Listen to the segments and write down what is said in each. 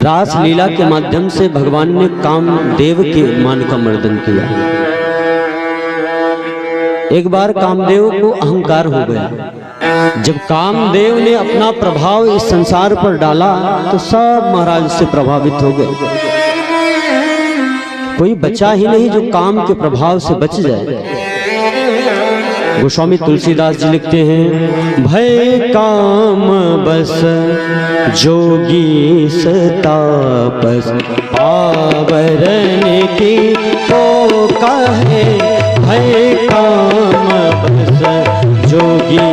रास लीला के माध्यम से भगवान ने कामदेव के मान का मर्दन किया। एक बार कामदेव को अहंकार हो गया। जब कामदेव ने अपना प्रभाव इस संसार पर डाला तो सब महाराज से प्रभावित हो गए। कोई बचा ही नहीं जो काम के प्रभाव से बच जाए। गोस्वामी तुलसीदास जी लिखते हैं, भय काम बस जोगी सतापस आवरण की तो कहे, भय काम बस जोगी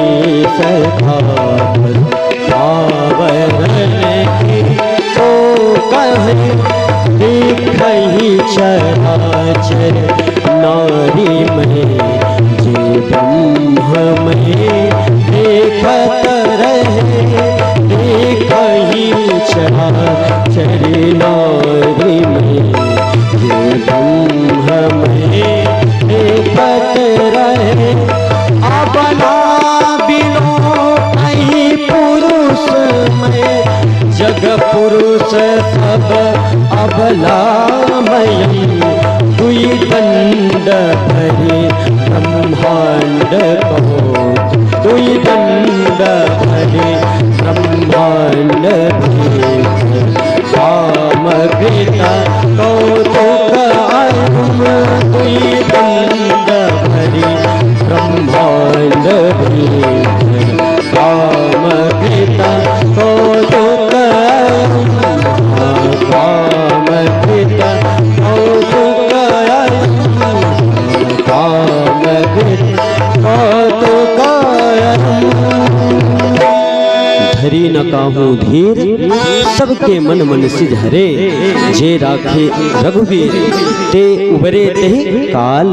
सतापस आवरण की तो कहे, देखहि चराचर नारी में जे ब्रह्म में देखत रहे, देखहि चराचर नारी में जे ब्रह्म में देखत रहे। अपना बिनो कहीं पुरुष में जग पुरुष सब अबलामय, दुई दंड भरे ब्रह्मांड कहो, दुई दंड भरे ब्रह्मांड सामग्रिता कौतुक अरुम, दुई दंड भरे ब्रह्मांड सामग्रिता कौतुक धरी न काहू धीर सबके मन मन सिज हरे, जे राखे रघुवीर ते उबरे तेहि काल।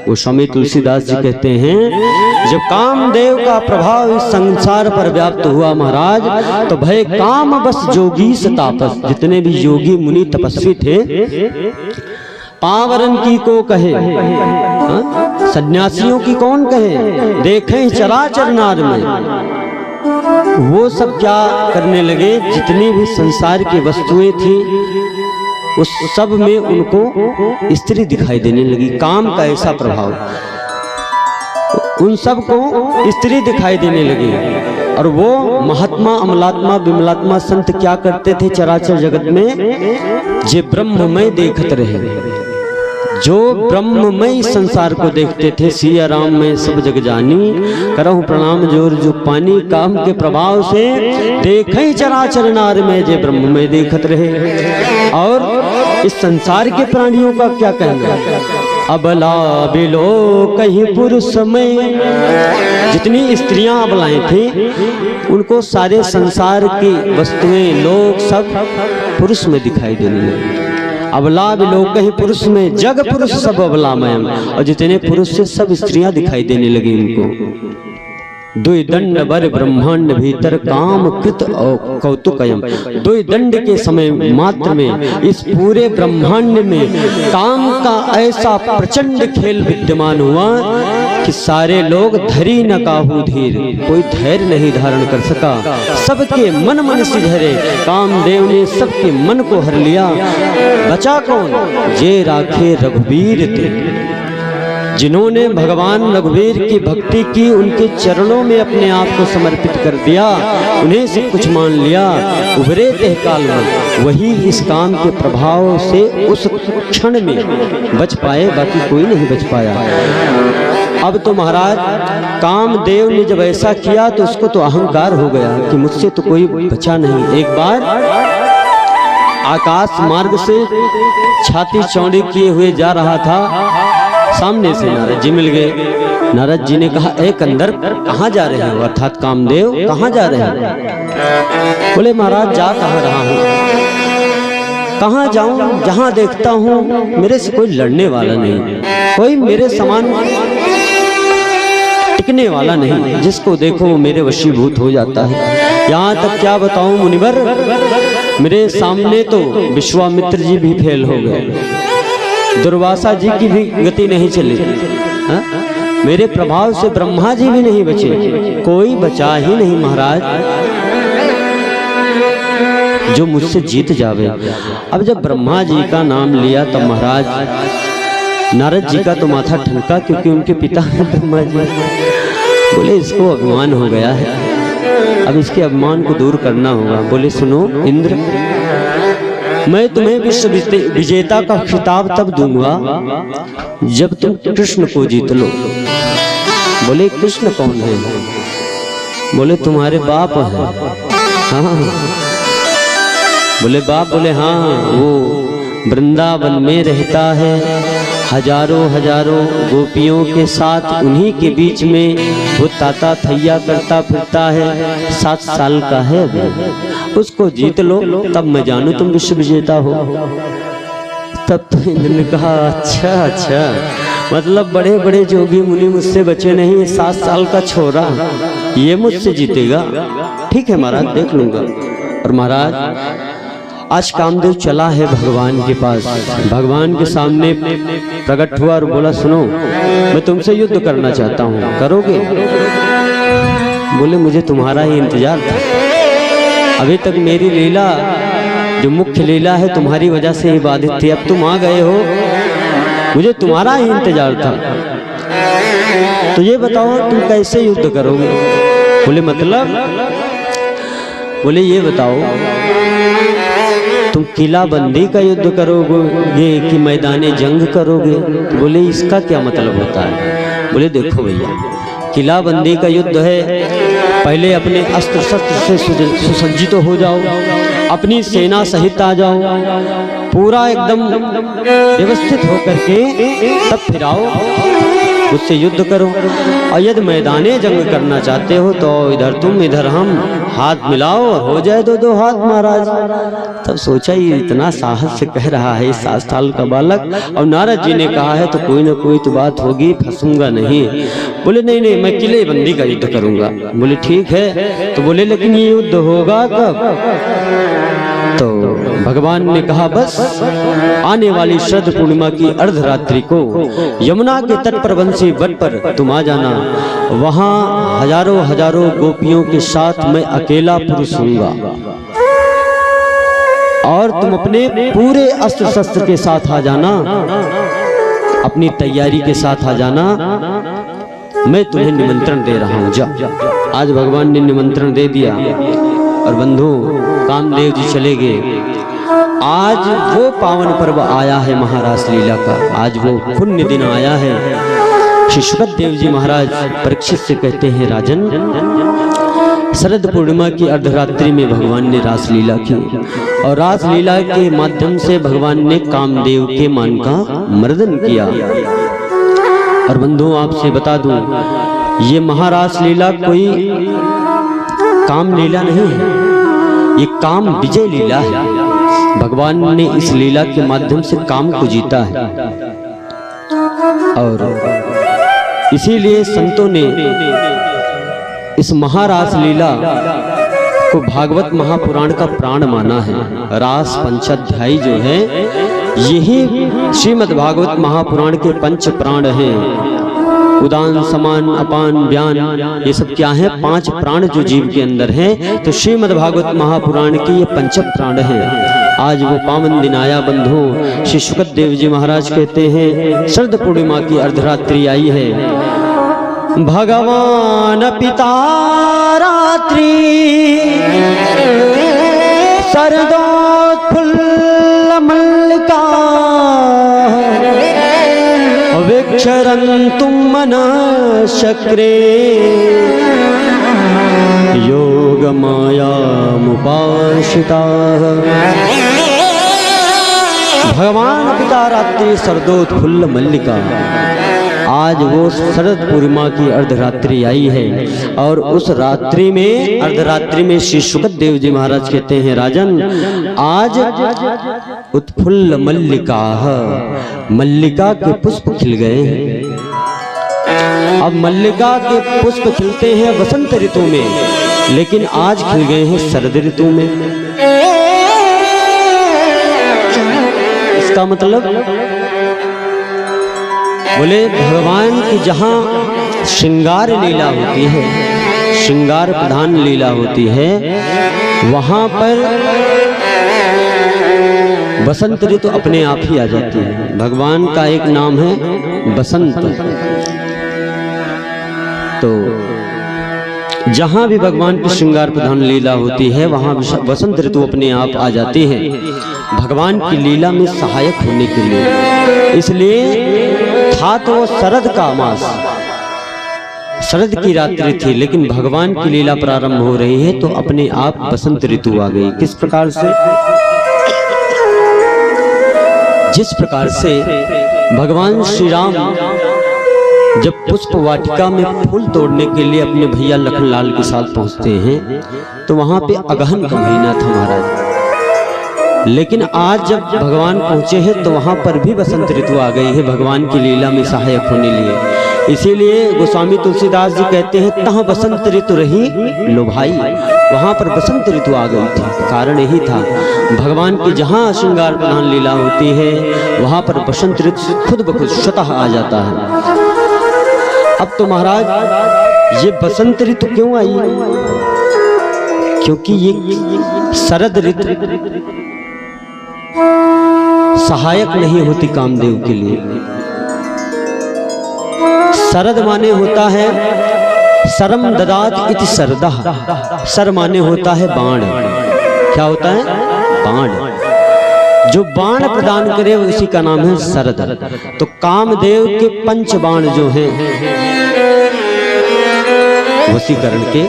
गोस्वामी तुलसीदास जी कहते हैं, जब कामदेव का प्रभाव इस संसार पर व्याप्त हुआ महाराज, तो भय काम बस जोगी सतापस, जितने भी योगी मुनि तपस्वी थे, पावरन की को कहे, सन्यासियों की कौन कहे, देखें चराचर नार में, वो सब क्या करने लगे, जितनी भी संसार की वस्तुएं थी उस सब में उनको स्त्री दिखाई देने लगी। काम का ऐसा प्रभाव, उन सब को स्त्री दिखाई देने लगी। और वो महात्मा अमलात्मा विमलात्मा संत क्या करते थे चराचर जगत में, जे ब्रह्ममय देखत रहे, जो ब्रह्ममय संसार को देखते थे। सिया राम में सब जग जानी, करहु प्रणाम जोर जो पानी, काम के प्रभाव से देखे चराचर नार में जे ब्रह्ममय देखत रहे। और इस संसार के प्राणियों का क्या कहना, अबला बिलो कहीं पुरुष में, जितनी स्त्रियां अबलाएं थी उनको सारे संसार की वस्तुएं लोग सब पुरुष में दिखाई देने लगे। अबला लोग कहीं पुरुष में, जग पुरुष सब अबलामय, और जितने पुरुष से सब स्त्रियां दिखाई देने लगी उनको। दुई दंड बर ब्रह्मांड भीतर काम कृत और कौतुकयम, दुई दंड के समय मात्र में इस पूरे ब्रह्मांड में काम का ऐसा प्रचंड खेल विद्यमान हुआ कि सारे लोग धरी न काहू धीर, कोई धैर्य नहीं धारण कर सका। सबके मन मन सिझरे, कामदेव ने सबके मन को हर लिया। बचा कौन, जे राखे रघुवीर ते, जिन्होंने भगवान रघुवीर की भक्ति की, उनके चरणों में अपने आप को समर्पित कर दिया, उन्हें सब कुछ मान लिया, उभरे तेह काल में, वही इस काम के प्रभाव से उस क्षण में बच पाए, बाकी कोई नहीं बच पाया। अब तो महाराज कामदेव ने जब ऐसा किया तो उसको तो अहंकार हो गया कि मुझसे तो कोई बचा नहीं। एक बार आकाश मार्ग से छाती चौड़ी किए हुए जा रहा था, सामने से नारद जी मिल गए। नारद जी ने कहा, ए कंदर कहाँ जा रहे हो, अर्थात कामदेव कहाँ जा रहे हैं। बोले महाराज जा कहाँ रहा हूँ, कहाँ जाऊं, जहाँ देखता हूँ मेरे से कोई लड़ने वाला नहीं, कोई मेरे समान टिकने वाला नहीं, जिसको देखो वो मेरे वशीभूत हो जाता है। यहाँ तक क्या बताऊं मुनिवर, मेरे सामने तो विश्वामित्र जी भी फेल हो गए, दुर्वासा जी की भी गति नहीं चली, मेरे प्रभाव से ब्रह्मा जी भी नहीं बचे, कोई बचा ही नहीं महाराज। जो मुझसे जीत जावे। अब जब ब्रह्मा जी का नाम लिया तब महाराज नारद जी का तो माथा ठनका, क्योंकि उनके पिता ब्रह्मा जी। बोले इसको अभिमान हो गया है, अब इसके अभिमान को दूर करना होगा। बोले सुनो इंद्र, मैं तुम्हें विश्व विजेता का खिताब तब दूंगा जब तुम कृष्ण को जीत लो। बोले कृष्ण कौन है? बोले तुम्हारे बाप है। हाँ। बोले बाप? बोले हाँ, वो वृंदावन में रहता है, हजारों हजारों गोपियों के साथ, उन्हीं के बीच में वो ताता थैया करता फिरता है, 7 साल का है अभी। उसको जीत लो तब मैं जानू तुम विश्व विजेता हो। तब तो इंद्र ने कहा अच्छा अच्छा, मतलब बड़े बड़े जोगी मुनि मुझसे बचे नहीं, 7 साल का छोरा ये मुझसे जीतेगा? ठीक है महाराज, देख लूंगा। और महाराज आज कामदेव चला है भगवान के पास, भगवान के सामने प्रकट हुआ और बोला सुनो मैं तुमसे युद्ध करना चाहता हूँ, करोगे? बोले मुझे तुम्हारा ही इंतजार था, अभी तक मेरी लीला जो मुख्य लीला है तुम्हारी वजह से ही बाधित थी, अब तुम आ गए हो, मुझे तुम्हारा ही इंतजार था। तो ये बताओ तुम कैसे युद्ध करोगे? बोले मतलब? बोले ये बताओ तुम किला बंदी का युद्ध करोगे कि मैदाने जंग करोगे? बोले इसका क्या मतलब होता है? बोले देखो भैया, किला बंदी का युद्ध है, पहले अपने अस्त्र शस्त्र से सुसज्जित हो जाओ, अपनी सेना सहित आ जाओ, पूरा एकदम व्यवस्थित होकर के तब फिर आओ, उससे युद्ध करो। और यदि मैदाने जंग करना चाहते हो तो इधर तुम इधर हम, हाथ मिलाओ और हो जाए दो हाथ महाराज। तब सोचा ये इतना साहस से कह रहा है 7 साल का बालक, और नारद जी ने कहा है तो कोई ना कोई तो बात होगी, फंसूंगा नहीं। बोले नहीं नहीं, मैं किले बंदी का युद्ध करूंगा। बोले ठीक है। तो बोले लेकिन ये युद्ध होगा कब? तो भगवान ने कहा बस आने वाली शरद पूर्णिमा की अर्धरात्रि को यमुना के तट पर बंसी वट पर तुम आ जाना, वहां हजारों हजारों गोपियों के साथ मैं अकेला पुरुष हूंगा, और तुम अपने पूरे अस्त्र शस्त्र के साथ आ जाना, अपनी तैयारी के साथ आ जाना, मैं तुम्हें निमंत्रण दे रहा हूं। जा। आज भगवान ने निमंत्रण दे दिया और बंधु कामदेव जी चले गए। आज वो पावन पर्व आया है महारास लीला का, आज वो पुण्य दिन आया है। श्री सुखदेव जी महाराज परीक्षित से कहते हैं राजन, शरद पूर्णिमा की अर्धरात्रि में भगवान ने रास लीला की, और रास लीला के माध्यम से भगवान ने कामदेव के मन का मर्दन किया। और बंधु आपसे बता दूं, ये महारास लीला कोई काम लीला नहीं है, ये काम विजय लीला है। भगवान ने इस लीला के माध्यम से काम को जीता है, और इसीलिए संतों ने इस महारास लीला को भागवत महापुराण का प्राण माना है। रास पंचाध्यायी जो है यही श्रीमद् भागवत महापुराण के 5 प्राण हैं। उदान समान अपान व्यान, ये सब क्या है? 5 प्राण जो जीव के अंदर हैं। तो श्रीमद् भागवत महापुराण के ये 5 प्राण हैं। आज वो पावन दिन आया बंधु। श्री सुखदेव जी महाराज कहते हैं शरद पूर्णिमा की अर्धरात्रि आई है, भगवान पिता रात्रि शरदोत्फुल्ल मल्लिका वीक्षरन्तुं मनश्चक्रे योगमायामुपाश्रिताः। भगवान पिता रात्रि शरदोत्फुल्ल मल्लिका, आज वो शरद पूर्णिमा की अर्धरात्रि आई है, और उस रात्रि में अर्धरात्रि में श्री सुखदेव जी महाराज कहते हैं राजन, आज उत्फुल्ल मल्लिका, मल्लिका के पुष्प खिल गए हैं। अब मल्लिका के पुष्प खिलते हैं वसंत ऋतु में, लेकिन आज खिल गए हैं शरद ऋतु में। इसका मतलब बोले भगवान की जहाँ श्रृंगार लीला होती है, श्रृंगार प्रधान लीला होती है, वहाँ पर बसंत ऋतु अपने आप ही आ जाती है। भगवान का एक नाम है बसंत। तो जहां भी भगवान की श्रृंगार प्रधान लीला होती है वहां बसंत ऋतु अपने आप आ जाती है भगवान की लीला में सहायक होने के लिए। इसलिए था तो शरद का मास, शरद की रात्रि थी, लेकिन भगवान की लीला प्रारंभ हो रही है तो अपने आप बसंत ऋतु आ गई। किस प्रकार से? जिस प्रकार से भगवान श्री राम जब पुष्प वाटिका में फूल तोड़ने के लिए अपने भैया लखनलाल के साथ पहुंचते हैं तो वहां पे अगहन का महीना था महाराज। लेकिन आज जब भगवान पहुंचे हैं तो वहां पर भी बसंत ऋतु आ गई है भगवान की लीला में सहायक होने लिए। इसीलिए गोस्वामी तुलसीदास जी कहते हैं तहाँ बसंत ऋतु रही लो भाई, वहां पर बसंत ऋतु आ गई थी। कारण यही था भगवान की जहां श्रृंगार प्रधान लीला होती है वहां पर बसंत ऋतु खुद ब खुद स्वतः आ जाता है। अब तो महाराज ये बसंत ऋतु क्यों आई? क्योंकि ये शरद ऋतु सहायक नहीं होती कामदेव के लिए। शरद माने होता है शरम ददात इति शरदः। शर माने होता है बाण। क्या होता है? बाण। जो बाण प्रदान करे उसी का नाम है शरद। तो कामदेव के पंच बाण जो हैं वशीकरण के,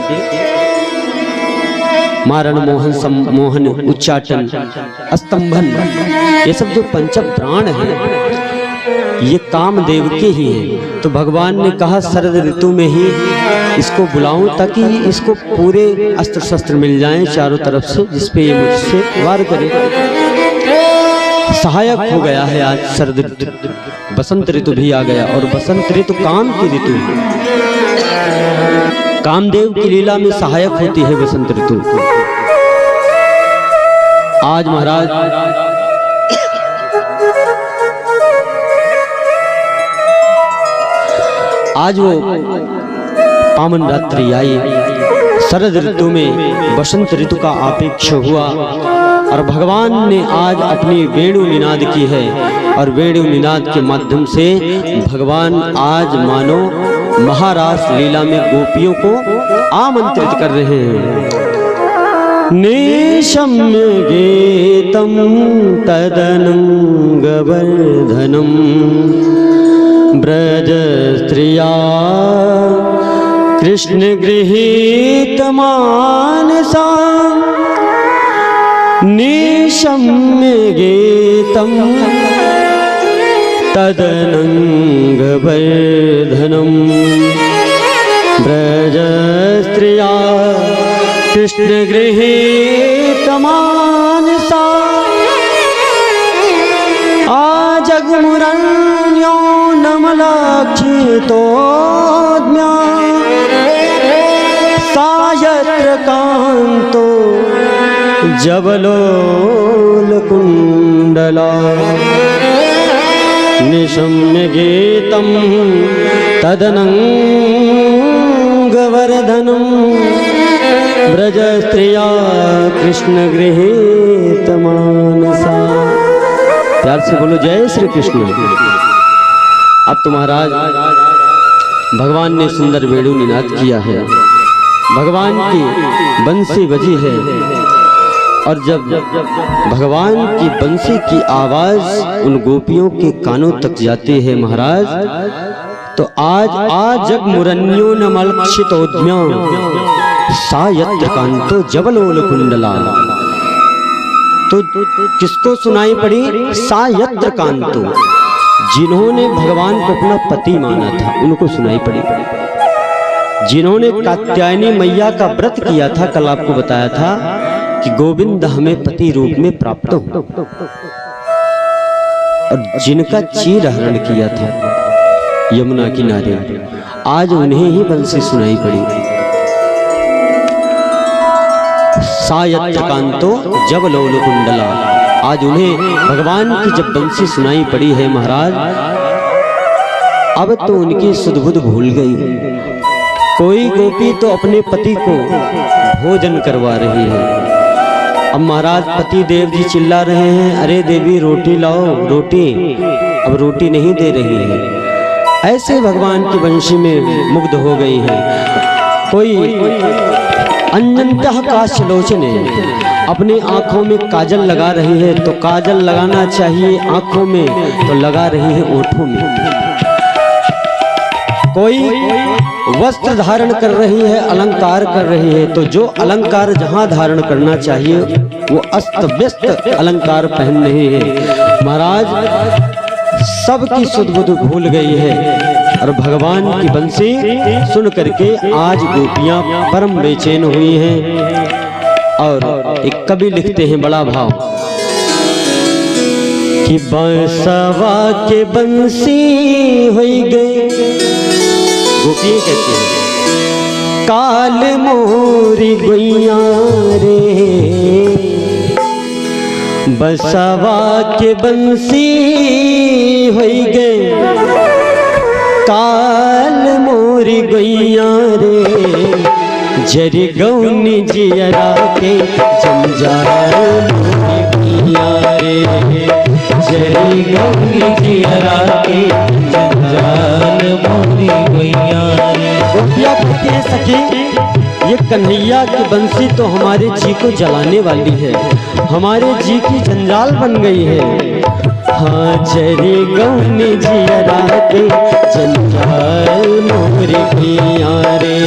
मारण, मोहन, सम्मोहन, उच्चाटन, स्तंभन, ये सब जो पंच प्राण हैं ये कामदेव के ही हैं। तो भगवान ने कहा शरद ऋतु में ही इसको बुलाऊं ताकि इसको पूरे अस्त्र शस्त्र मिल जाएं चारों तरफ से, जिसपे ये मुझसे वार करे। सहायक हो गया है आज शरद ऋतु। बसंत ऋतु भी आ गया और बसंत ऋतु काम की ऋतु है। कामदेव की लीला में सहायक होती है बसंत ऋतु। आज महाराज आज वो पावन रात्रि आई, शरद ऋतु में बसंत ऋतु का आपेक्ष हुआ और भगवान ने आज अपनी वेणु निनाद की है और वेणु निनाद के माध्यम से भगवान आज मानो महारास लीला में गोपियों को आमंत्रित कर रहे हैं। निशम्य गीतम तदनंग वर्धनम ब्रज स्त्रिया कृष्ण गृहीत मानसा निशम्य गीतम तदनंग वर्धनम ब्रज स्त्रिया कृष्ण गृहीत मानसा आजगमुरन्यो नमलक्षितो सा यत्र कान्तो जबलोलकुण्डला निशम्य गीतं तदनंगवर्धनं ब्रज स्त्रिया कृष्ण गृहीत मानसा। प्यार से बोलो जय श्री कृष्ण। अब तो महाराज भगवान ने सुंदर वेणु निनाद किया है, भगवान की बंसी बजी है और जब भगवान की बंसी की आवाज उन गोपियों के कानों तक जाती है महाराज, तो आज जग मुरन्यो न मलक्षितोद्म्या सा यत्र कांतो जबलोल कुंडला। तो किसको सुनाई पड़ी? सा यत्र कांतो, जिन्होंने भगवान को अपना पति माना था उनको सुनाई पड़ी। जिन्होंने कात्यायनी मैया का व्रत किया था, कल आपको बताया था कि गोविंद हमें पति रूप में प्राप्त हो, और जिनका चीर हरण किया था यमुना किनारे, आज उन्हें ही बंसी सुनाई पड़ी। सायत्र कांतो जब लोल कुंडला, आज उन्हें भगवान की जब बंसी सुनाई पड़ी है महाराज, अब तो उनकी सुध-बुध भूल गई। कोई गोपी तो अपने पति को भोजन करवा रही है, अब महाराज पति देव जी चिल्ला रहे हैं, अरे देवी रोटी लाओ रोटी। अब रोटी नहीं दे रही है। ऐसे भगवान की वंशी में मुग्ध हो गई है। कोई अंजनतः काशलोचने अपनी आंखों में काजल लगा रही है, तो काजल लगाना चाहिए आंखों में, तो लगा रही है ओठों में। कोई वस्त्र धारण कर रही है, अलंकार कर रही है, तो जो अलंकार जहां धारण करना चाहिए वो अस्त व्यस्त अलंकार पहन रही है। महाराज सबकी सुध-बुध भूल गई है और भगवान की बंसी सुन करके आज गोपियां परम बेचैन हुई हैं। और एक कवि लिखते हैं बड़ा भाव कि बंसवा के बंसी होई गए, गोपियां कहती हैं काल मोरी गुइया रे, बंसवा के बंसी होई गए काल मोरी गुइया रे, जरी गौनी जियरा के जंजाल मोरी गुइया रे, जरी गौनी जियरा के जंजाल मोरी गुइया रे। गोपियां कहती हैं सखी ये कन्हैया की बंसी तो हमारे जी को जलाने वाली है, हमारे जी की जंजाल बन गई है। हाँ जरी गौनी जियरा के जंजाल मोरी गुइया रे,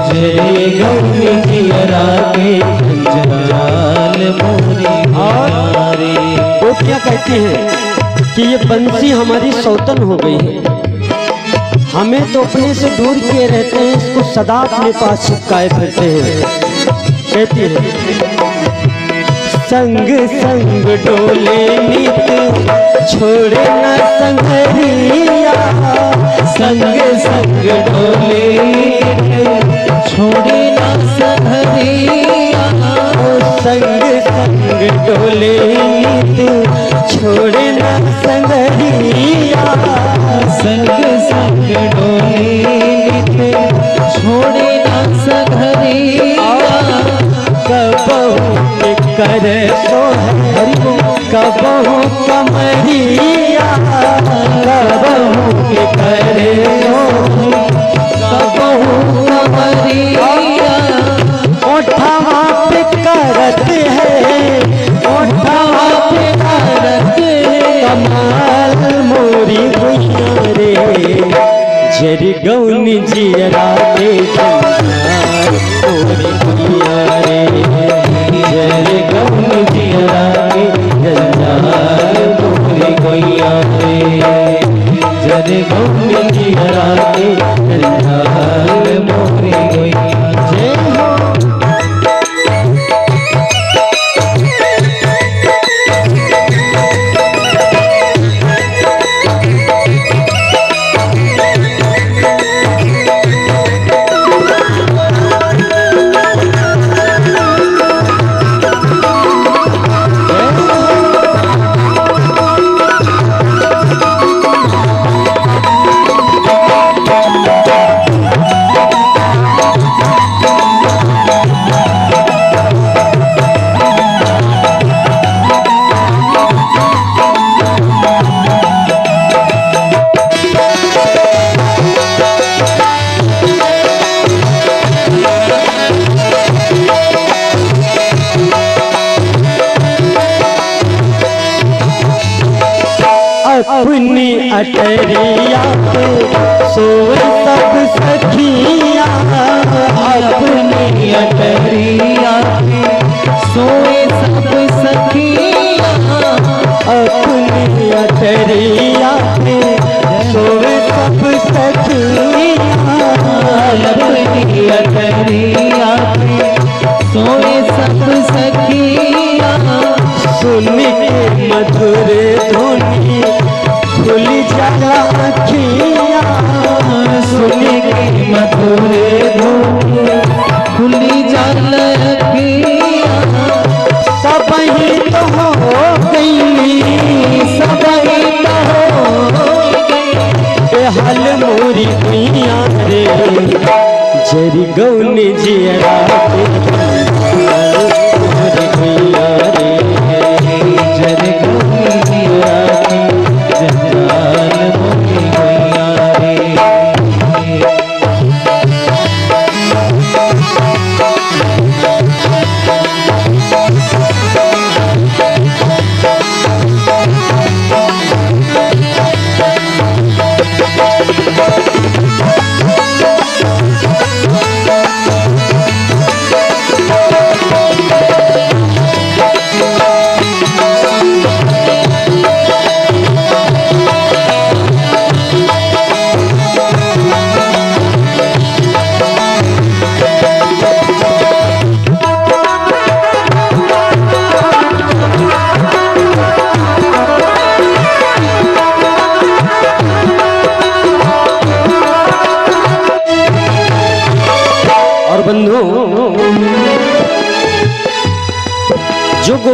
जरी गौनी जियरा के जंजाल मोरी गुइया रे। वो क्या कहती हैं कि ये बंसी हमारी सौतन हो गई है, हमें तो अपने से दूर किए रहते हैं, इसको सदा अपने पास चिपकाए फिरते हैं। कहती है संग संग डोले नित छोड़े न संगरिया, संग संग डोले छोड़े न संगरिया, संग संग डोले नित छोड़े न संगरिया, संग संग डोले नित छोड़े न संगरिया, कबहू करे सोहरी कबहू कमरिया, कबहू करे सोहरी कबहू कमरिया, ओठवा पे करत है, ओठवा पे करत कमाल मोरी गुइया रे, जरी गौनी जियरा के जंजाल मोरी गुइया रे, जरी गौनी जियरा के जंजाल मोरी गुइया रे, जरी गौनी जियरा के जंजाल मोरी गुइया। जय हो अपनी अटरिया पे सोए सब सखिया, अपनी अटरिया पे सोए सब सखिया, अपनी अटरिया पे सोए सब सखिया, अपनी अटरिया पे सोए सब सखिया, सुन के मधुर धुनी खुली जाला अखिया, सुन के मधुर धुनी खुली जाला अखिया, सब ही तो हो गई, सब ही तो हो गई हाल मोरी गुइया रे, जरी गौनी जियरा के मोरी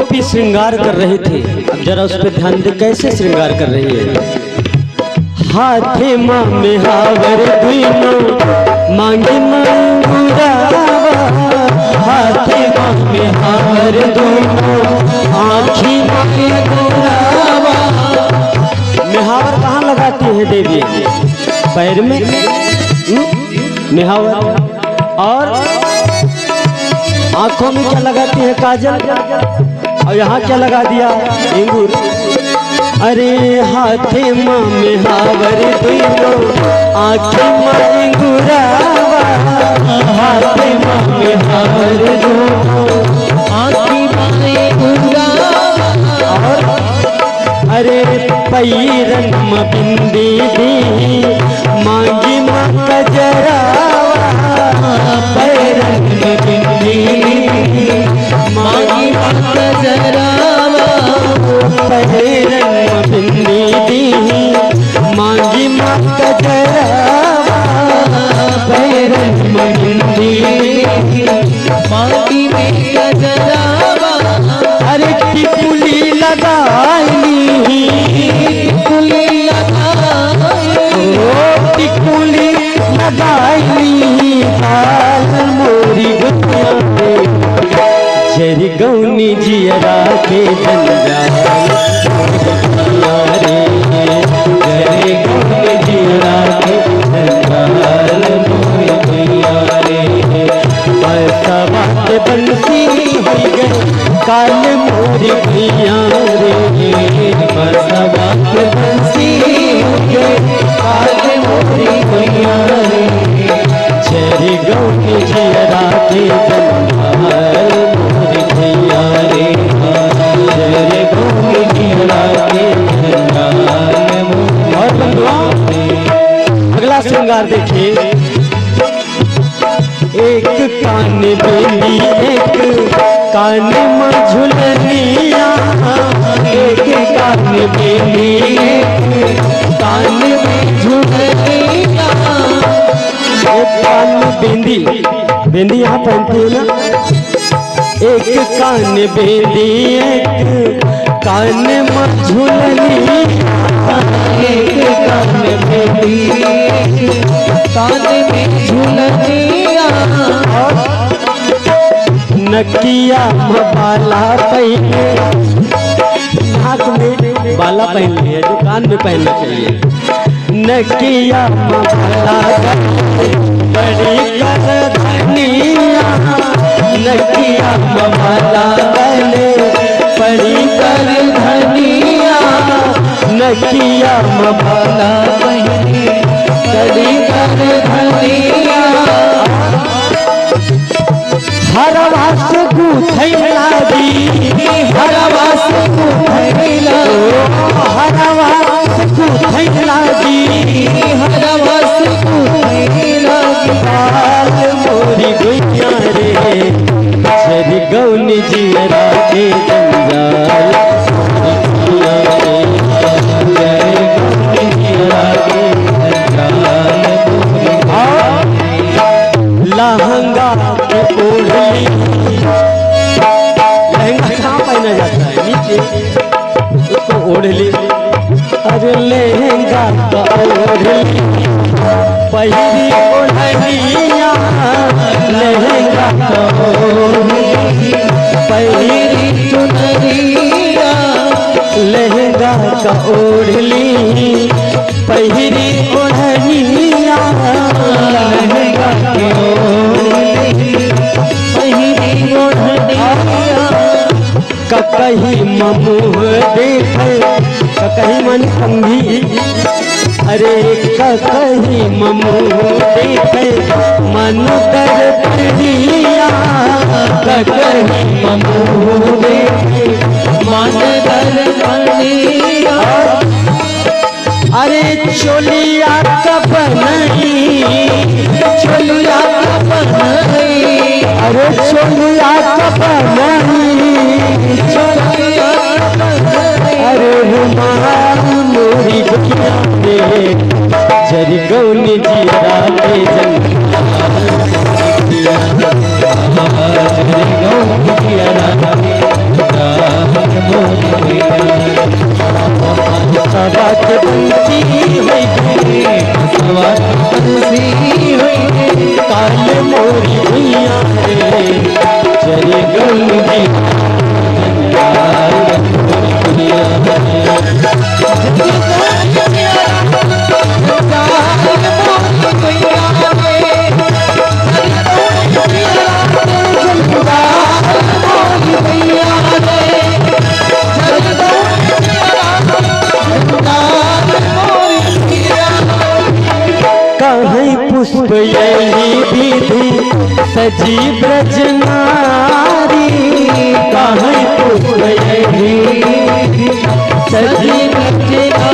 गोपी श्रृंगार कर रहे थे। अब जरा उस पर ध्यान दे, कैसे श्रृंगार कर रही है। हाथे माँ में हावर दुइनो मांगे मंगुरावा, हाथे माँ में हावर दुइनो आँखी मंगुरावा। मेहावर कहाँ लगाती है देवी? पैर में मेहावर, और आंखों में क्या लगाती है? काजल। और यहाँ क्या लगा दिया? इंगूर। अरे हाथे माँ में हावर दुइनो आँखें माँ इंगुरावा, हाथे माँ में हावर दुइनो आँखें माँ इंगुरावा। अरे पैरन माँ बिंदी दी मांगी माँ कजरावा, पैरन माँ बिंदी मांगी माँ कजरावा, पैरन माँ बिंदी दी मांगी माँ कजरावा, पैरन माँ बिंदी मांगी माँ कजरावा। अरे टिकुली लगाई, टिकुली टिकुली लगाई हाल मोरी गुतिया जरी गौनी जियरा के जंजाल रे, जरी गौनी जियरा के जंजाल मोरी गुतिया रे। पैसा बात बंसी हो गई काल मोरी गुतिया रे, पैसा बात बंसी हो गई काल मोरी गुतिया रे। जरी गौनी जियरा के जंजाल मोरी गुतिया रे, जरी गौनी जियरा के जंजाल मोरी। और बंधुओं अगला श्रृंगार देखिए। एक कान बेली एक कान में झुलनिया, एक कान बेली एक कान में झुलनिया। एक कान में बेंदी, बेंदी यहाँ पहनती है ना। एक कान बेंदी एक कान में झुलनिया, एक कान बेंदी एक कान में झुलनिया। नकिया में बाला पहने, नाक में बाला पहन लिया जो कान में पहनना चाहिए। नकिया में बाला बड़ी कर धनिया, नकिया में बाला पहने बड़ी कर धनिया, नकिया में बाला पहने बड़ी कर धनिया। हरवा से गुथैला दी, हरवा से गुथैला, हरवा से गुथैला दी, हरवा से गुथैला दी मोरी गुइया रे। जरी गौनी जियरा के जंजाल गुइया रे, जरी गौनी जियरा के जंजाल मोरी। लहंगा के ओढ़ली, लहंगा कहाँ पहना जाता है? नीचे, उसको ओढ़ली। अरे लहंगा का ओढ़ली पहिरी ओढ़निया, लहंगा का ओढ़ली पहिरी चुनरिया, लहंगा का ओढ़ली पहिरी ओढ़निया, लहंगा के ओढ़ली पहिरी ओढ़निया। ककही मुँह देखे, ककही मन कंघी, अरे ककही मुँह देखे मन कर पड़िया, ककही मुँह देखे मन कर पड़िया। अरे चोलिया कपनई, चोलिया कपनई, अरे चोलिया कपनई, चोलिया कपनई। अरे रुमाल मोरी गुइया रे, जरी गौनी जियरा के जंजाल जरी गौनी जियरा के जंजाल के बंसी होई गे, बसवा के बंसी होई गे, काल मोरी भैया रे जरी गौनी पुष्प यही विधि सजी ब्रज नारी, कहीं पुष्प यही विधि सजी ब्रज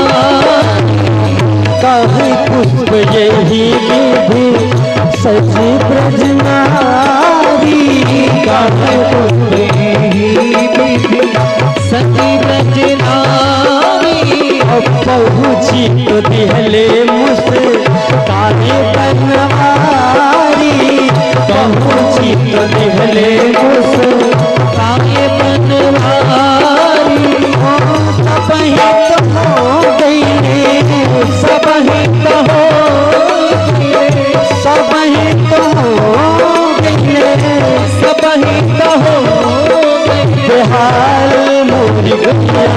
नारी, कहीं पुष्प यही विधि सजी ब्रज नारी, कहीं पुष्प यही विधि सजी ब्रज नारी। पहुँची तो दिहले मुस्काने बनवारी, पहुँची तो दिहले मुस्काने बनवारी। सब ही तो हो गई, सब ही तो हो गई, सब ही तो हो गई, सब ही तो हो गई। बेहाल मोरी गैया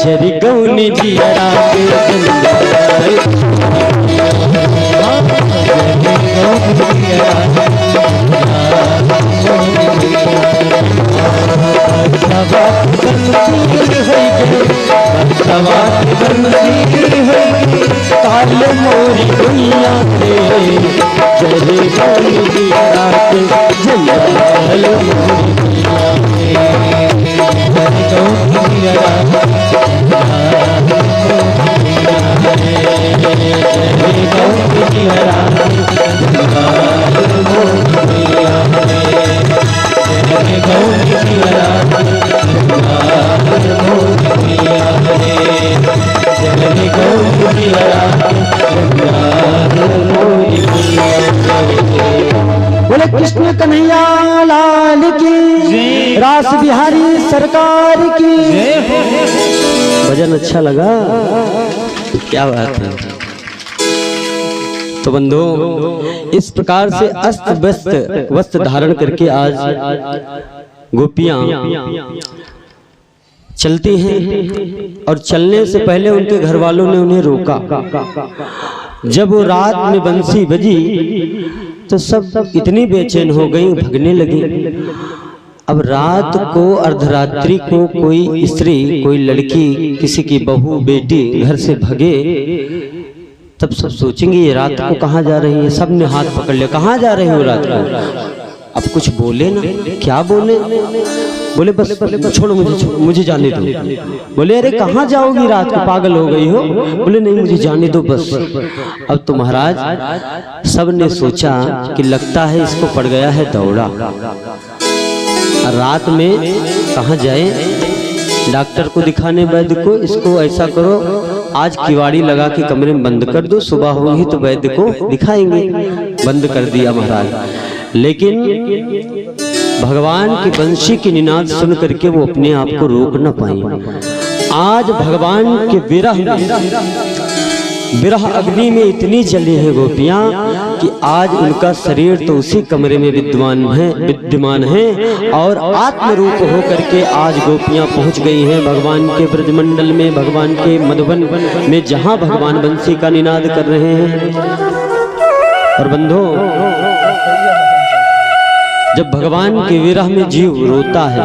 जरी गौनी जियरा के जंगल, काल मोरी भैया रे जरी गौनी जियरा के जंगल, बोले कृष्ण कन्हैया लाल की, रास बिहारी सरकार की। भजन अच्छा लगा, क्या बात है। तो बंधु इस प्रकार से अस्त व्यस्त वस्त्र धारण करके आज गोपियां चलती हैं, और चलने से पहले उनके घर वालों ने उन्हें रोका। जब वो रात में बंसी बजी तो सब इतनी बेचैन हो गई, भगने लगी। अब रात को अर्धरात्रि को कोई स्त्री, कोई लड़की, किसी की बहू बेटी घर से भगे, तब सब सोचेंगे ये रात को कहाँ जा रही है। सब ने हाथ पकड़ लिया, कहाँ जा रही हो रात को। अब कुछ बोले ना, क्या बोले। बोले बस छोड़ो मुझे जाने दो। बोले अरे कहाँ जाओगी रात को, पागल हो गई हो। बोले नहीं मुझे जाने दो बस। अब तो महाराज सब ने सोचा कि लगता है इसको पड़ गया है दौड़ा, रात में कहाँ जाए, डॉक्टर को दिखाने वैद्य को। इसको ऐसा करो आज किवाड़ी लगा के कमरे में बंद कर दो, सुबह होगी तो वैद्य को दिखाएंगे। बंद कर दिया महाराज। लेकिन भगवान की बंशी की निनाद सुन करके वो अपने आप को रोक न पाई। आज भगवान के विरह अग्नि में इतनी जली है गोपियां कि आज उनका शरीर तो उसी कमरे में विद्यमान है और आत्म रूप हो करके आज गोपियां पहुंच गई हैं भगवान के ब्रजमंडल में, भगवान के मधुबन में, जहां भगवान बंसी का निनाद कर रहे हैं। और बंधो जब भगवान के विरह में जीव रोता है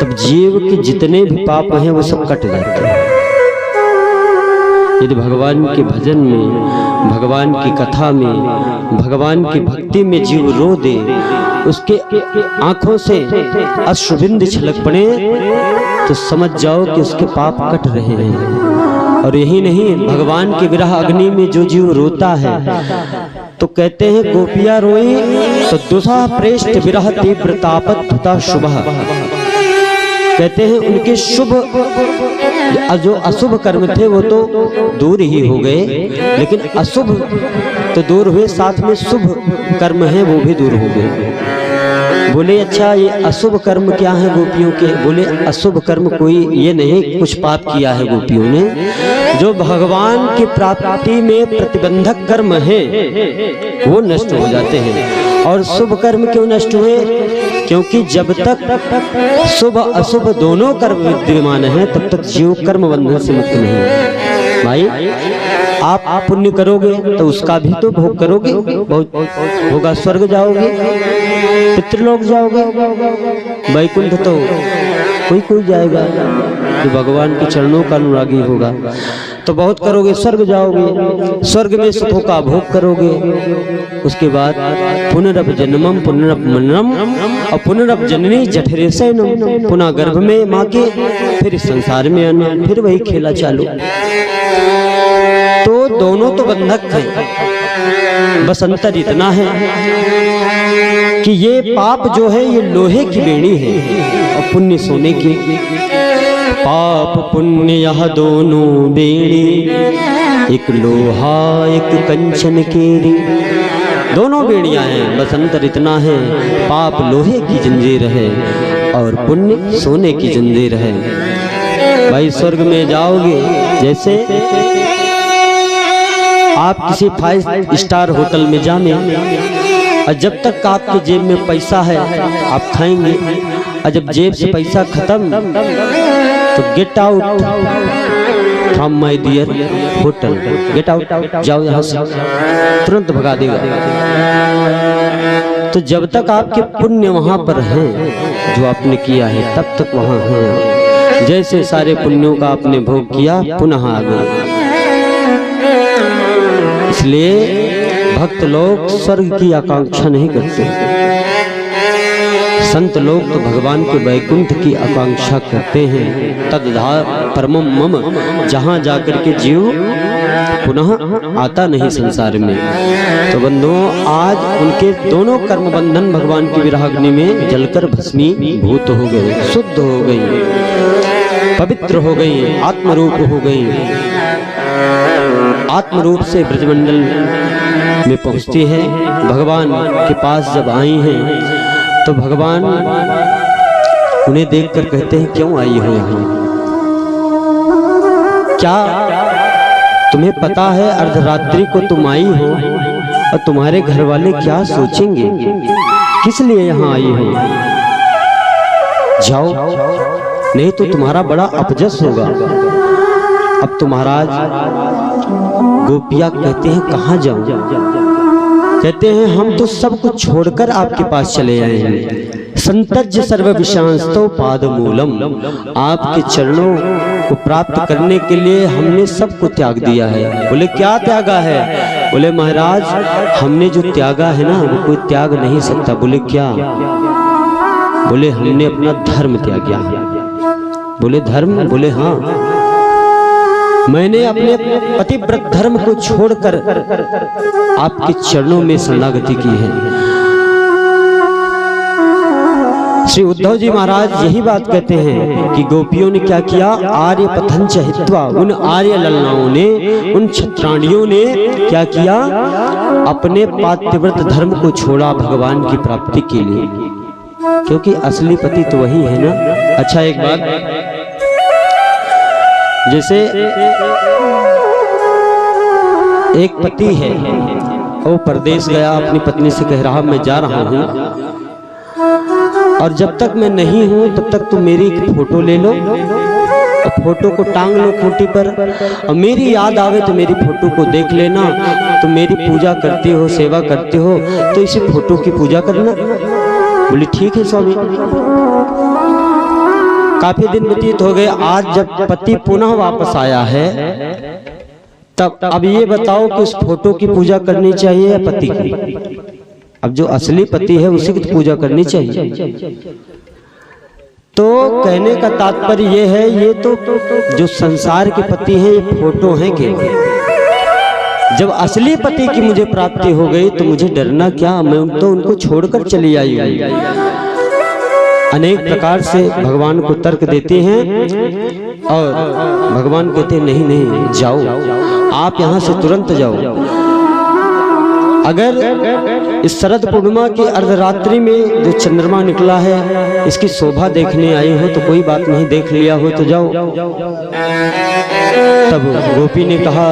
तब जीव के जितने भी पाप हैं वो सब कट जाते हैं। यदि भगवान के भजन में, भगवान की कथा में, भगवान की भक्ति में जीव रो दे, उसके आंखों से अश्रुबिंद छलक पड़े तो समझ जाओ कि उसके पाप कट रहे हैं। और यही नहीं, भगवान के विरह अग्नि में जो जीव रोता है तो कहते हैं गोपियां रोई तो दुसा प्रेष्ठ विरह तीव्र तापत शुभ। कहते हैं उनके शुभ जो अशुभ कर्म थे वो तो दूर ही हो गए, लेकिन अशुभ तो दूर हुए, साथ में शुभ कर्म है वो भी दूर हो गए। बोले अच्छा ये अशुभ कर्म क्या है गोपियों के? बोले अशुभ कर्म कोई ये नहीं, कुछ पाप किया है गोपियों ने, जो भगवान की प्राप्ति में प्रतिबंधक कर्म है वो नष्ट हो जाते हैं। और शुभ कर्म क्यों नष्ट हुए? क्योंकि जब तक शुभ अशुभ दोनों कर्म विद्यमान है तब तक जीव कर्म बंधन से मुक्त नहीं है। भाई आप पुण्य करोगे तो उसका भी तो भोग करोगे, बहुत होगा, स्वर्ग जाओगे, पितृलोक जाओगे, वैकुंठ तो कोई जाएगा जो भगवान के चरणों का अनुरागी होगा, तो बहुत करोगे, स्वर्ग जाओगे, स्वर्ग में सुखों का भोग करोगे। उसके बाद पुनरप जन्मम पुनरप मननम और पुनरप जननी जठरे शयनम, पुनः गर्भ में माँ के, फिर इस संसार में आना, फिर वही खेला चालू। तो दोनों तो बंधक हैं, बस अंतर इतना है कि ये पाप जो है ये लोहे की बेड़ी है और पुण्य सोने की। पाप पुण्य यह दोनों बेड़ी, एक लोहा एक कंचन केरी। दोनों बेड़ियां हैं, बस अंतर इतना है, पाप लोहे की जंजीर है और पुण्य सोने की जंजीर है। भाई स्वर्ग में जाओगे, जैसे आप किसी 5 स्टार होटल में जाने और जब तक आपके जेब में पैसा है आप खाएंगे, और जब जेब से पैसा खत्म तो get out from my dear hotel, get out, जाओ यहाँ से, तुरंत भगा देगा। तो जब तक आपके पुण्य वहां पर हैं जो आपने किया है तब तक वहां हैं। जैसे सारे पुण्यों का आपने भोग किया पुनः आ गए। इसलिए भक्त लोग स्वर्ग की आकांक्षा नहीं करते, संत लोग तो भगवान के वैकुंठ की आकांक्षा करते हैं। तद्धा परमम मम, जहाँ जाकर के जीव पुनः आता नहीं संसार में। तो बंधुओं, आज उनके दोनों कर्म बंधन भगवान की विराग्नि में जलकर भस्मीभूत हो गए, शुद्ध हो गई, पवित्र हो गई, आत्मरूप हो गई। आत्मरूप से ब्रजमंडल में पहुंचती है। भगवान के पास जब आई हैं तो भगवान उन्हें देखकर कहते हैं, क्यों आई हो यहाँ? क्या तुम्हें पता है अर्धरात्रि को तुम आई हो और तुम्हारे घर वाले क्या सोचेंगे? किस लिए यहाँ आई हो? जाओ, नहीं तो तुम्हारा बड़ा अपजस होगा। अब तो महाराज गोपिया कहते हैं, कहाँ जाऊं? कहते हैं, हम तो सब कुछ छोड़कर आपके पास चले आए हैं। संतज्य सर्व विशांस्तो पाद मूलम, आपके चरणों को प्राप्त करने के लिए हमने सब को त्याग दिया है। बोले क्या त्यागा है? बोले महाराज हमने जो त्यागा है ना वो कोई त्याग नहीं सकता। बोले क्या? बोले हमने अपना धर्म त्यागा है। बोले धर्म? बोले हाँ, मैंने अपने पतिव्रत धर्म को छोड़कर आपके चरणों में शरणागति की है। श्री उद्धव जी महाराज यही बात कहते हैं कि गोपियों ने क्या किया? आर्य पथंच हित्वा, उन आर्य ललनाओं ने, उन क्षत्राणियों ने क्या किया? अपने पातिव्रत धर्म को छोड़ा भगवान की प्राप्ति के लिए, क्योंकि असली पति तो वही है ना। अच्छा एक बात, जैसे एक पति है, वो परदेश गया, अपनी पत्नी से कह रहा मैं जा रहा हूँ और जब तक मैं नहीं हूँ तब तक तुम मेरी एक फोटो ले लो और फोटो को टांग लो खूंटी पर, और मेरी याद आवे तो मेरी फोटो को देख लेना। तुम मेरी पूजा करती हो, सेवा करती हो, तो इसी फोटो की पूजा करना। बोली ठीक है स्वामी। काफी दिन व्यतीत हो गए। आज जब पति पुनः वापस आया है तब अब ये बताओ कि उस फोटो की पूजा करनी चाहिए या पति की? अब जो असली पति है उसी की पूजा करनी चाहिए। तो कहने का तात्पर्य ये है, ये तो जो संसार के पति हैं ये फोटो हैं केवल। जब असली पति की मुझे प्राप्ति हो गई तो मुझे डरना क्या? मैं तो उनको छोड़कर चली आई हूँ। अनेक प्रकार से भगवान को तर्क देते हैं और भगवान कहते हैं नहीं नहीं, जाओ, आप यहाँ से तुरंत जाओ। अगर इस शरद पूर्णिमा की अर्धरात्रि में जो चंद्रमा निकला है इसकी शोभा देखने आए हो तो कोई बात नहीं, देख लिया हो तो जाओ। तब गोपी ने कहा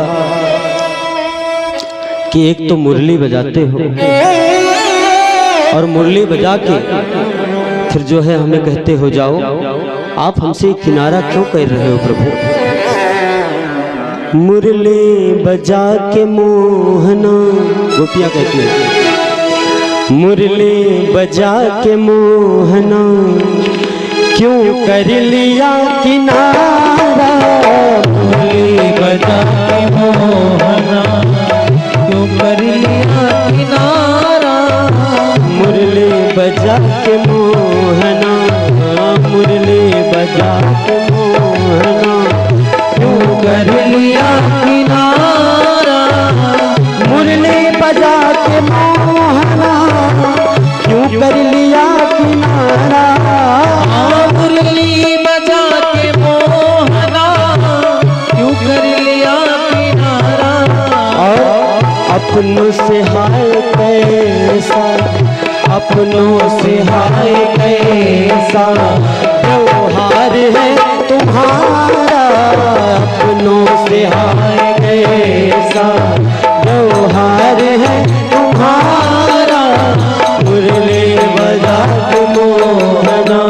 कि एक तो मुरली बजाते हो और मुरली बजा के फिर जो है हमें कहते हो जाओ, आप हमसे किनारा क्यों कर रहे हो प्रभु? मुरली बजा के मोहना, गोपियाँ कहती हैं मुरली बजा के मोहना क्यों कर लिया किनारा, मुरली बजा के मोहना क्यों कर लिया किनारा, मुरली बजा के मोहना, मुरली बजा के मोहना क्यों कर लिया किनारा, मुरली बजा के मोहना क्यों कर लिया किनारा, मुरली बजा के मोहना क्यों कर लिया किनारा, और अपनों से हाय कैसा, अपनों से हाय कैसा व्यवहार है तुम्हारा, अपनों से हाय कैसा व्यवहार है तुम्हारा, मुरली बजा के मोहना।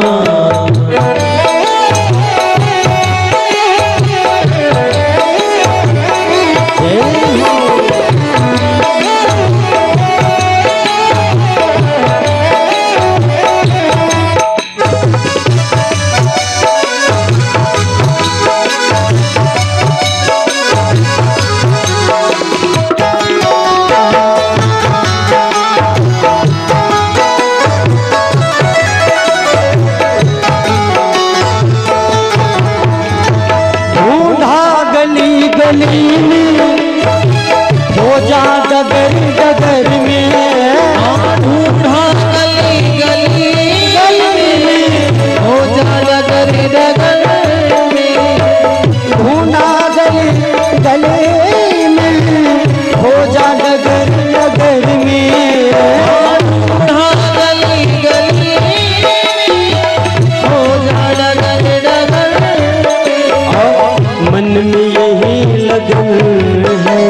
गली में हो जा डगर डगर में, ढूंढा गली गली में हो जा डगर डगर में, ढूंढा गली गली में हो जा डगर डगर में, ढूंढा गली गली हो जा डगर डगर में, मन में यही लगन है,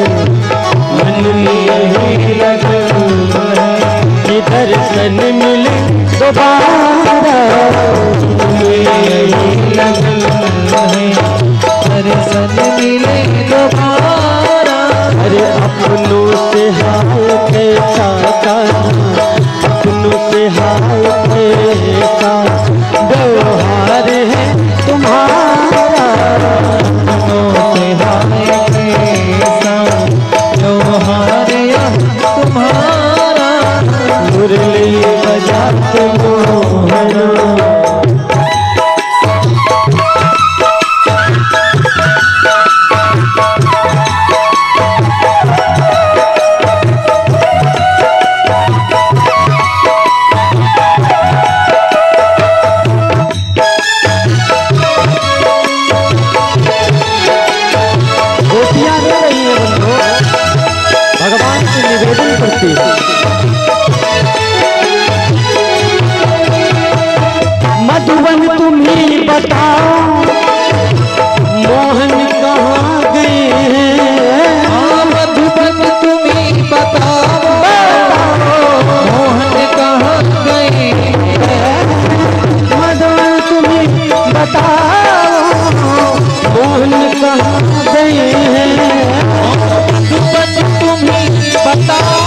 मन में यही लगन है कि दर्शन मिले दोबारा, मन में यही लगन है दर्शन मिले दोबारा, अरे अपनों से हाय कैसा करना, अपनों से हाय कैसा व्यवहार है तुम्हारा, अपनों से हाय कैसा व्यवहार है तुम्हारा, मुरली बजा के मोहना। गोपियाँ रो रही हैं बंधु, भगवान से निवेदन करती है, मधुबन तुम ही बताओ मोहन कहाँ गए हैं, मधुबन तुम ही बताओ मोहन कहाँ गए, मधुबन तुम ही बताओ मोहन कहाँ गए हैं, मधुबन तुम ही बताओ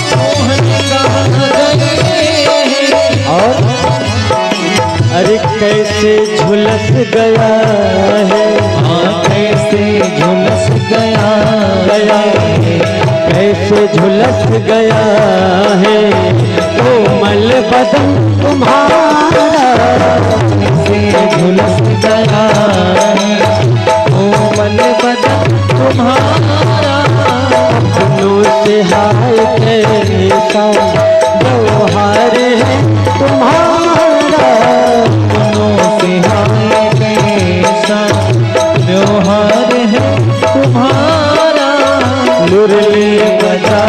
मोहन कहाँ गए, और अरे कैसे झुलस गया है, कैसे झुलस गया गया कैसे झुलस गया है कोमल बदन तुम्हारा, कैसे झुलस गया कोमल बदन तुम्हारा, अपनों से हाय कैसा व्यवहार है तुम्हारा, अपनों से हाय कैसा व्यवहार है तुम्हारा, मुरली बजा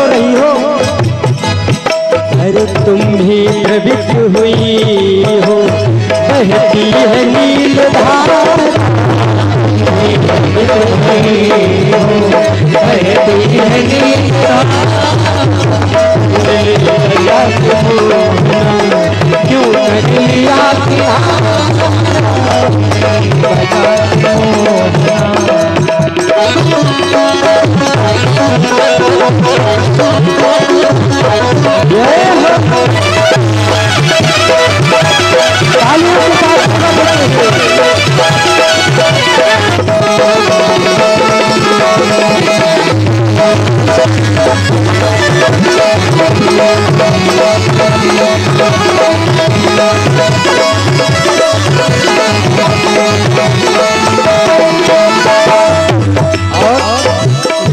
रही हो, अरे तुम भी द्रवित हुई हो, बहती है नील धारा, बहती है नील क्यों कर लिया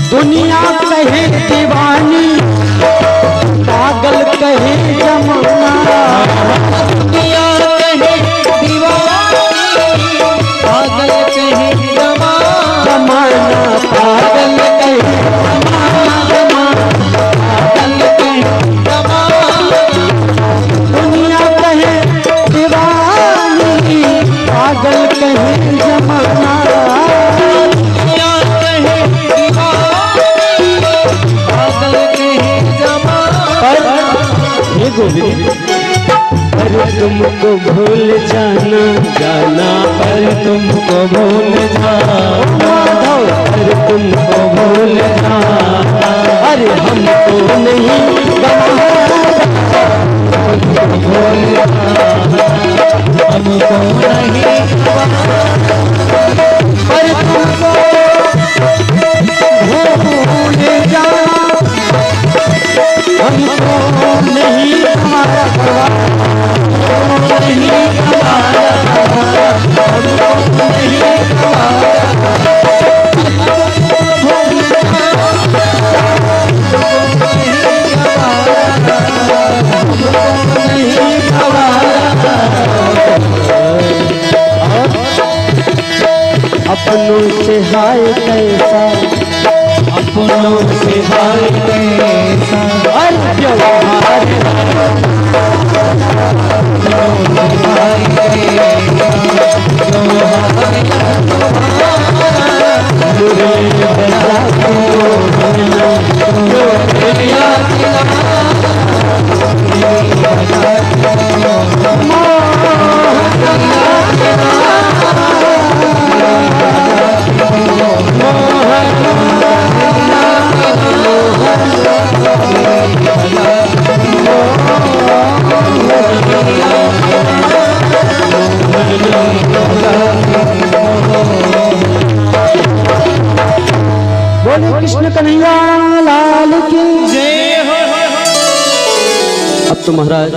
दुनिया कहे दीवानी, पागल कहे जमाना, दुनिया कहे दीवानी, पागल कहे जमाना, पागल कहे दुनिया कहे दीवानी, पागल कहे जमाना, पर तुमको भूल जाना, जाना पर तुमको भूल जाना, पर तुमको भूल जाना, अरे हमको नहीं हमको नहीं पर तुमको भूल जाना, हमको नहीं हमारा अपनों से हाय कैसा, अपनों से हाय कैसा, और व्यवहार बोले कृष्ण कन्हैया लाल की जय हो। अब तो महाराज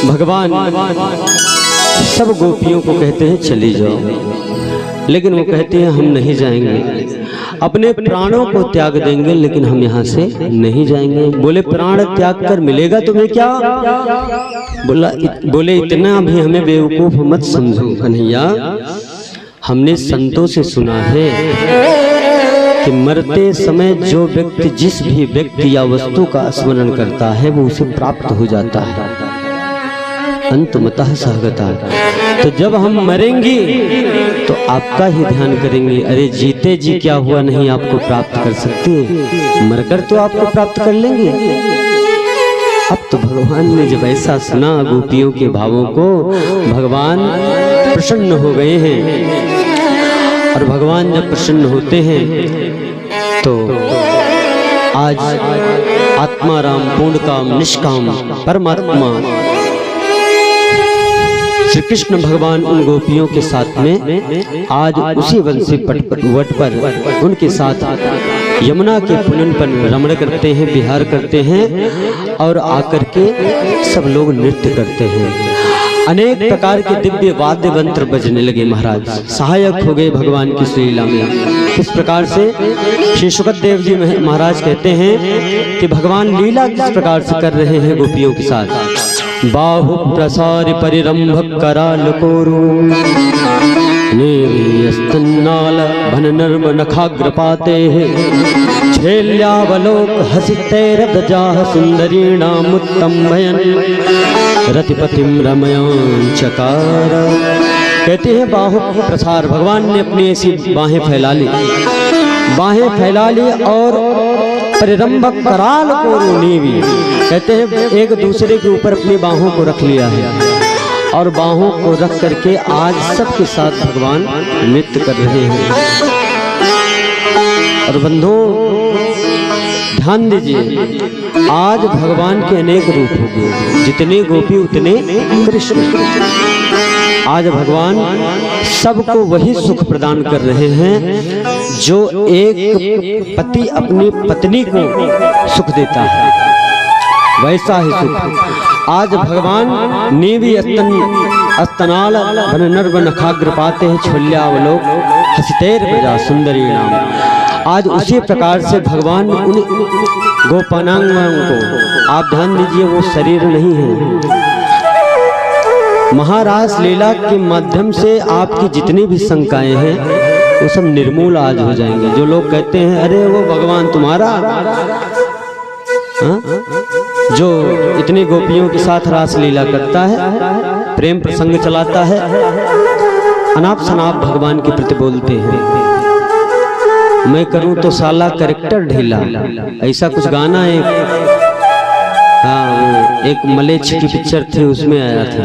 भगवान सब गोपियों को कहते हैं चली जाओ, लेकिन वो कहते हैं हम नहीं जाएंगे, अपने प्राणों को त्याग देंगे, लेकिन हम यहाँ से नहीं जाएंगे। बोले प्राण त्याग कर मिलेगा तुम्हें क्या? बोले इतना भी हमें बेवकूफ मत समझो कन्हैया, हमने संतों से सुना है कि मरते समय जो व्यक्ति जिस भी व्यक्ति या वस्तु का स्मरण करता है वो उसे प्राप्त हो जाता है, अंतमतः सहगता। तो जब हम मरेंगे तो आपका ही ध्यान करेंगे। अरे जीते जी क्या हुआ नहीं आपको प्राप्त कर सकते, मरकर तो आपको प्राप्त कर लेंगे। अब तो भगवान ने जब ऐसा सुना गोपियों के भावों को, भगवान प्रसन्न हो गए हैं। और भगवान जब प्रसन्न होते हैं तो आज आत्माराम पूर्णकाम निष्काम परमात्मा श्री कृष्ण भगवान उन गोपियों के साथ में आज उसी वंशी वट पर उनके साथ यमुना के पुलिन पर रमण करते हैं, विहार करते हैं और आकर के सब लोग नृत्य करते हैं। अनेक प्रकार के दिव्य वाद्य यंत्र बजने लगे। महाराज सहायक हो गए भगवान की लीला में। किस प्रकार से श्री सुखदेव जी महाराज कहते हैं कि भगवान लीला किस प्रकार से कर रहे हैं गोपियों के साथ। बाहु प्रसार परिरंभ कराल कोरु नेस्तन्नाल भन नर्म नखाग्र पाते हेल्यावलोक हसितैरब्जाः सुंदरीणामुत्तम भयन रतिपतिम रमयां चकार। कहते हैं बाहों के प्रसार, भगवान ने अपनी ऐसी बाहें फैला ली, बाहें फैला ली और परिरंभक कराल को रोनी भी। कहते हैं एक दूसरे के ऊपर अपनी बाहों को रख लिया है और बाहों को रख करके आज सबके साथ भगवान नृत्य कर रहे हैं। और बंधु ध्यान दीजिए, आज भगवान के अनेक रूप हो गए, जितने गोपी उतने कृष्ण। आज भगवान सबको वही सुख प्रदान कर रहे हैं जो एक पति अपनी पत्नी को सुख देता है, वैसा ही सुख आज भगवान ने भी अस्तनाल नर्व नखाग्र पाते हैं छोल्यावलोक हसितैर प्रजा सुंदरी नाम। आज उसी प्रकार से भगवान उन गोपानांगों को, आप ध्यान दीजिए, वो शरीर नहीं है। महारास लीला के माध्यम से आपकी जितनी भी शंकाएं हैं वो सब निर्मूल आज हो जाएंगे। जो लोग कहते हैं अरे वो भगवान तुम्हारा, हाँ? जो इतनी गोपियों के साथ रास लीला करता है, प्रेम प्रसंग चलाता है, अनाप शनाप भगवान के प्रति बोलते हैं, मैं करूं तो साला कैरेक्टर ढीला, ऐसा कुछ गाना है। हाँ, एक मलेच्छ की पिक्चर थी, उसमें आया था।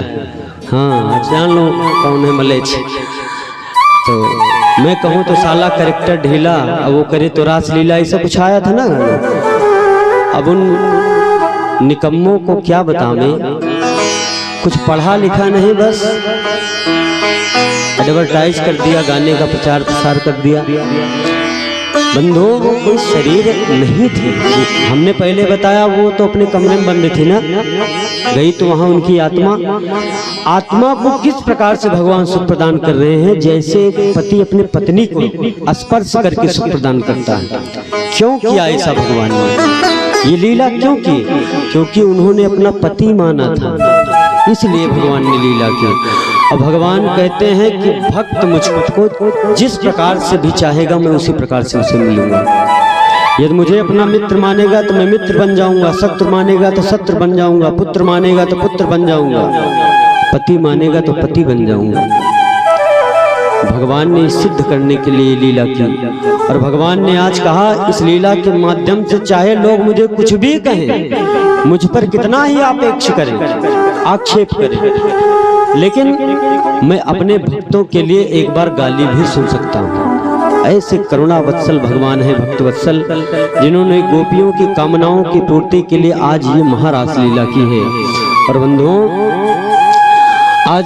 हाँ, जान लो कौन है मलेच्छ। तो मैं कहूँ तो साला कैरेक्टर ढीला, अब वो करे तो रास लीला, ऐसा कुछ आया था ना। अब उन निकम्मों को क्या बतावें, कुछ पढ़ा लिखा नहीं, बस एडवर्टाइज कर दिया, गाने का प्रचार प्रसार कर दिया। बंधुओं, वो कोई शरीर नहीं थी। हमने पहले बताया वो तो अपने कमरे में बंद थी ना, गई तो वहां उनकी आत्मा को किस प्रकार से भगवान सुख प्रदान कर रहे हैं, जैसे एक पति अपने पत्नी को स्पर्श करके सुख प्रदान करता है। क्यों किया ऐसा भगवान ने, ये लीला क्यों की? क्योंकि उन्होंने अपना पति माना था, इसलिए भगवान ने लीला की। और भगवान कहते हैं कि भक्त मुझको जिस प्रकार से भी चाहेगा मैं उसी प्रकार से उसे मिलूंगा। यदि मुझे अपना मित्र मानेगा तो मैं मित्र बन जाऊंगा, शत्रु मानेगा तो शत्रु बन जाऊंगा, पुत्र मानेगा तो पुत्र बन जाऊंगा, पति मानेगा तो पति बन जाऊंगा। भगवान ने सिद्ध करने के लिए लीला की। और भगवान ने आज कहा इस लीला के माध्यम से चाहे लोग मुझे कुछ भी कहें, मुझ पर कितना ही अपेक्षा करें, आक्षेप करें, लेकिन मैं अपने भक्तों के लिए एक बार गाली भी सुन सकता हूँ। ऐसे करुणा वत्सल भगवान है, भक्त वत्सल, जिन्होंने गोपियों की कामनाओं की पूर्ति के लिए आज ये महारास लीला की है। और बंधुओं, आज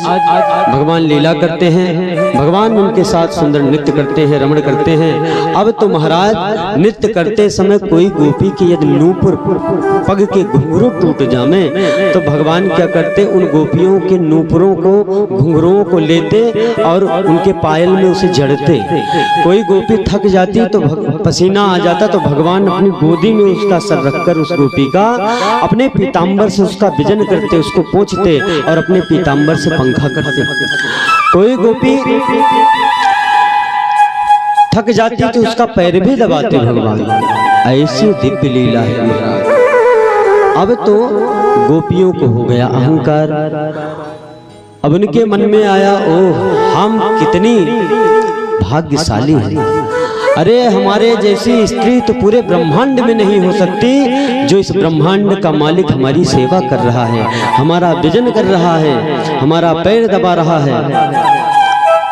भगवान लीला करते हैं, भगवान उनके साथ सुंदर नृत्य करते हैं, रमण करते हैं। अब तो महाराज नृत्य करते समय कोई गोपी की यदि नूपुर पग के घुंघरू टूट जामे तो भगवान क्या करते, उन गोपियों के नूपुरों को, घुंघरुओं को लेते और उनके पायल में उसे जड़ते। कोई गोपी थक जाती तो पसीना आ जाता तो भगवान अपनी गोदी में उसका सर रखकर उस गोपी का अपने पीताम्बर से उसका विजन करते, उसको पोंछते और अपने पीताम्बर से पंखा करते। कोई गोपी थक जाती तो उसका पैर भी दबाते भगवान। ऐसी दिव्य लीला है महाराज। अब तो गोपियों को हो गया अहंकार। अब उनके मन में आया, ओह हम कितनी भाग्यशाली हैं। अरे हमारे जैसी स्त्री तो पूरे ब्रह्मांड में नहीं हो सकती, जो इस ब्रह्मांड का मालिक हमारी सेवा कर रहा है, हमारा विजन कर रहा है, हमारा पैर दबा रहा है।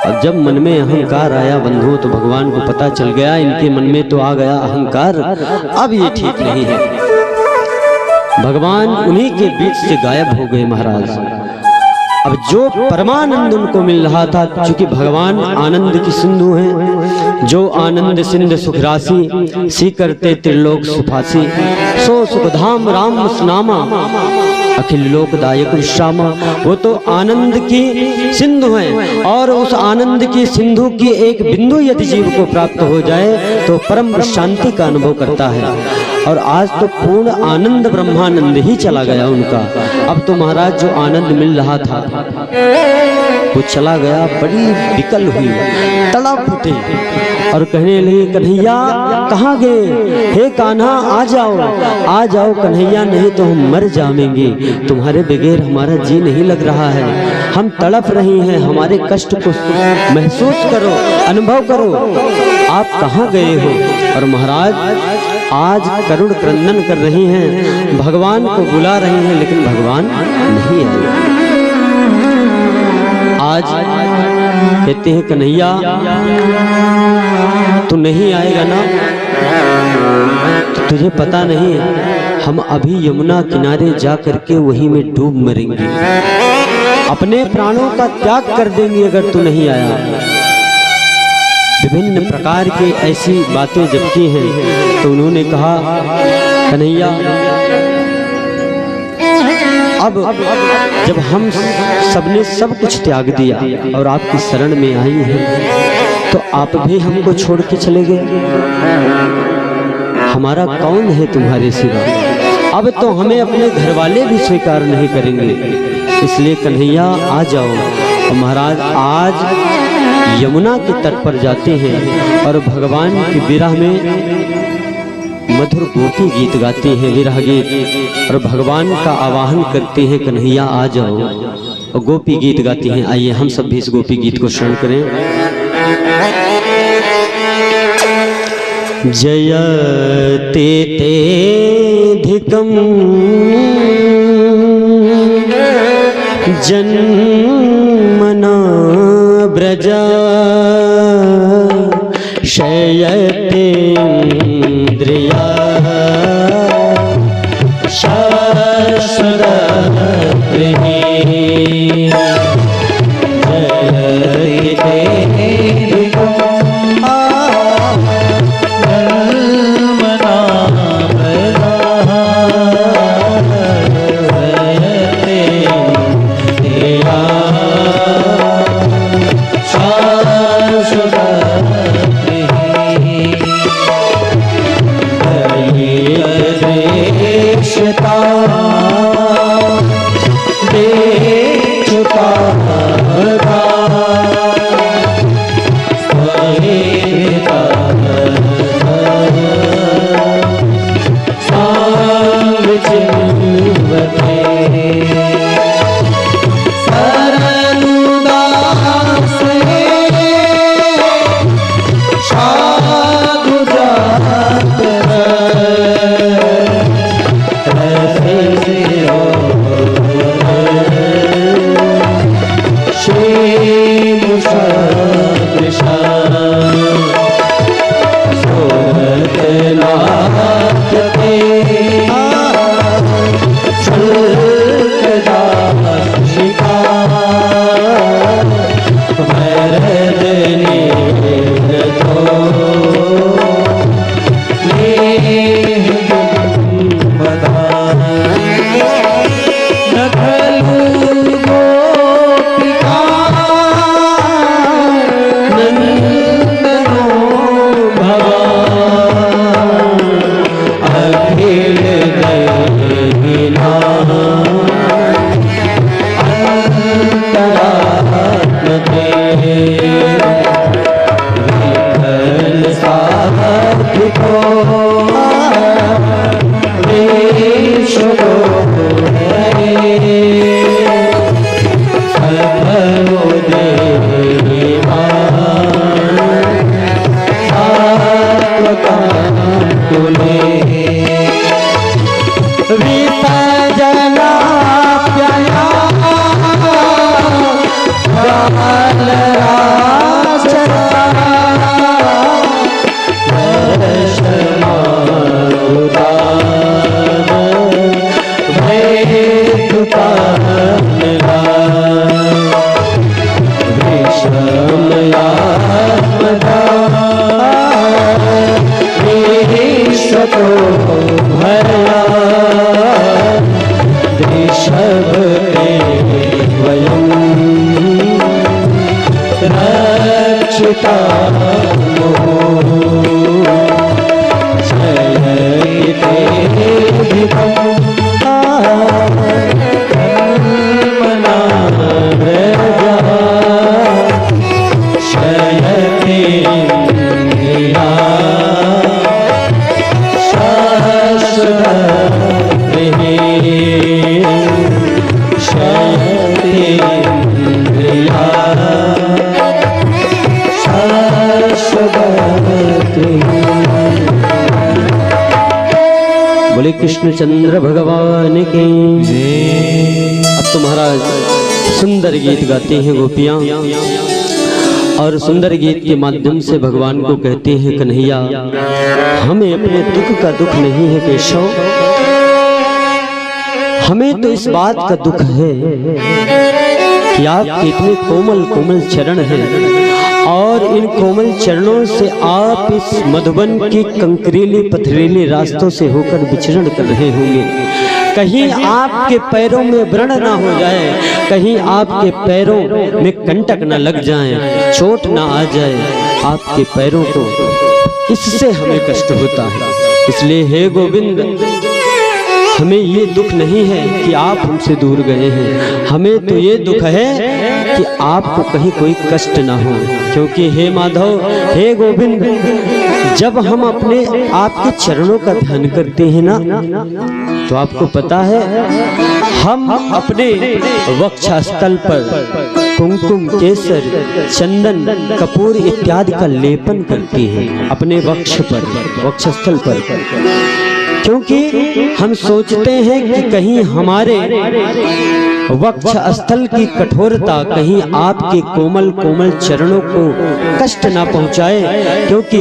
अब जब मन में अहंकार आया बंधुओं, तो भगवान को पता चल गया इनके मन में तो आ गया अहंकार, अब ये ठीक नहीं है। भगवान उन्हीं के बीच से गायब हो गए महाराज। अब जो परमानंद उनको मिल रहा था, चूंकि भगवान आनंद की सिंधु हैं, जो आनंद सिंध सुख राशि, सी करते त्रिलोक सुफासी, सो सुखधाम राम सुनामा, अखिल लोकदायक श्यामा। वो तो आनंद की सिंधु हैं, और उस आनंद की सिंधु की एक बिंदु यदि जीव को प्राप्त हो जाए तो परम शांति का अनुभव करता है। और आज तो पूर्ण आनंद ब्रह्मानंद ही चला गया उनका। अब तो महाराज जो आनंद मिल रहा था वो चला गया। बड़ी विकल हुई, तड़प उठे और कहने लगे कन्हैया कहाँ गए? हे कान्हा आ जाओ कन्हैया, नहीं तो हम मर जाएंगे। तुम्हारे बगैर हमारा जी नहीं लग रहा है, हम तड़प रहे हैं, हमारे कष्ट को महसूस करो, अनुभव करो। आप कहाँ गए हो? और महाराज आज करुण क्रंदन कर रही हैं, भगवान को बुला रही हैं, लेकिन भगवान नहीं आए। आज कहते हैं कन्हैया तू नहीं आएगा ना, तो तुझे पता नहीं है हम अभी यमुना किनारे जा करके वहीं में डूब मरेंगे, अपने प्राणों का त्याग कर देंगे अगर तू नहीं आया। विभिन्न प्रकार की ऐसी बातें जब की हैं तो उन्होंने कहा कन्हैया अब जब हम सबने सब कुछ त्याग दिया और आपकी शरण में आई हैं तो आप भी हमको छोड़ के चले गए, हमारा कौन है तुम्हारे सिवा? अब तो हमें अपने घर वाले भी स्वीकार नहीं करेंगे, इसलिए कन्हैया आ जाओ। और महाराज आज यमुना के तट पर जाते हैं और भगवान की विरह में मधुर गोपी गीत गाते हैं, विरह गीत, और भगवान का आवाहन करते हैं कन्हैया आ जाओ, और गोपी गीत गाते हैं। आइए हम सब भी इस गोपी गीत को श्रवण करें। जयते तेधिकं जन्मना ब्रजा शयते इंद्रिया शाश्वतगृहे जयते वयं बोले कृष्णचंद्र भगवान के। अब तो महाराज सुंदर गीत गाते हैं गोपियां, और सुंदर गीत के माध्यम से भगवान को कहते हैं कन्हैया हमें अपने दुख का दुख नहीं है केशव, हमें तो इस बात का दुख है कि आपके इतने कोमल कोमल चरण हैं और इन कोमल चरणों से आप इस मधुबन के कंकरीले पथरीले रास्तों से होकर विचरण कर रहे होंगे। कहीं आपके पैरों में व्रण ना हो जाए, कहीं आपके पैरों में कंटक ना लग जाए, चोट ना आ जाए आपके पैरों को, इससे हमें कष्ट होता है। इसलिए हे गोविंद हमें ये दुख नहीं है कि आप हमसे दूर गए हैं, हमें तो ये दुख है कि आपको कहीं कोई कष्ट ना हो। क्योंकि हे माधव हे गोविंद जब हम अपने आपके चरणों का ध्यान करते हैं ना, तो आपको पता है हम अपने वक्षस्थल पर कुमकुम केसर चंदन कपूर इत्यादि का लेपन करते हैं अपने वक्ष पर, वक्षस्थल पर, क्योंकि हम सोचते हैं कि कहीं हमारे वक्ष स्थल की कठोरता कहीं आपके कोमल कोमल चरणों को कष्ट ना पहुंचाए, क्योंकि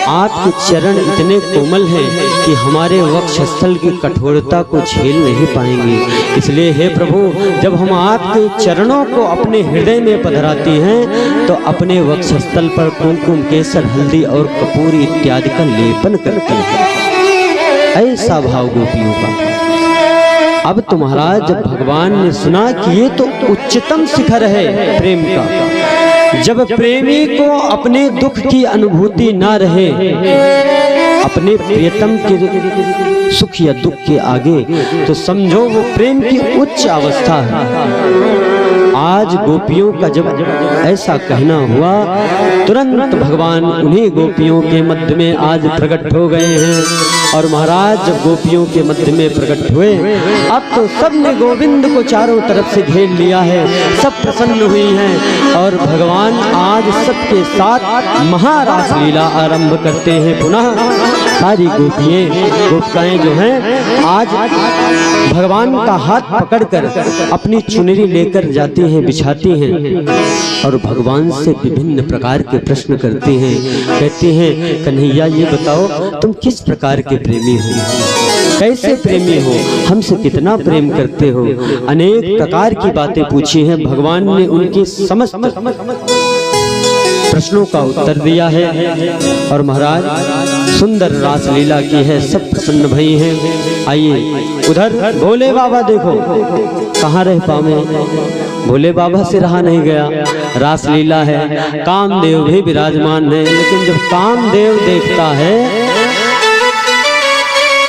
आपके चरण इतने कोमल हैं कि हमारे वक्ष स्थल की कठोरता को झेल नहीं पाएंगे। इसलिए हे प्रभु जब हम आपके चरणों को अपने हृदय में पधराते हैं तो अपने वक्ष स्थल पर कुमकुम केसर हल्दी और कपूर इत्यादि का लेपन करते हैं। ऐसा भाव गोपियों का। अब तो महाराज जब भगवान ने सुना कि ये तो उच्चतम शिखर है प्रेम का, जब प्रेमी को अपने दुख की अनुभूति ना रहे, अपने प्रियतम के सुख या दुख के आगे, तो समझो वो प्रेम की उच्च अवस्था है। आज गोपियों का जब ऐसा कहना हुआ, तुरंत भगवान उन्हीं गोपियों के मध्य में आज प्रकट हो गए हैं। और महाराज जब गोपियों के मध्य में प्रकट हुए, अब तो सबने गोविंद को चारों तरफ से घेर लिया है, सब प्रसन्न हुई हैं और भगवान आज सबके साथ महारास लीला आरंभ करते हैं। पुनः सारी गोपिकाएं जो हैं आज भगवान का हाथ पकड़कर अपनी चुनरी लेकर जाती हैं, बिछाती हैं और भगवान से विभिन्न प्रकार के प्रश्न करती हैं। कहती हैं कन्हैया ये बताओ तुम किस प्रकार के प्रेमी हो, कैसे प्रेमी हो, हमसे कितना प्रेम करते हो। अनेक प्रकार की बातें पूछी हैं। भगवान ने उनके समस्त प्रश्नों का उत्तर दिया है और महाराज सुंदर रास लीला की है, सब प्रसन्न भई हैं। आइए उधर भोले बाबा देखो कहाँ रह पावे, भोले बाबा से रहा नहीं गया। रास लीला है, कामदेव भी विराजमान है, लेकिन जब कामदेव देखता है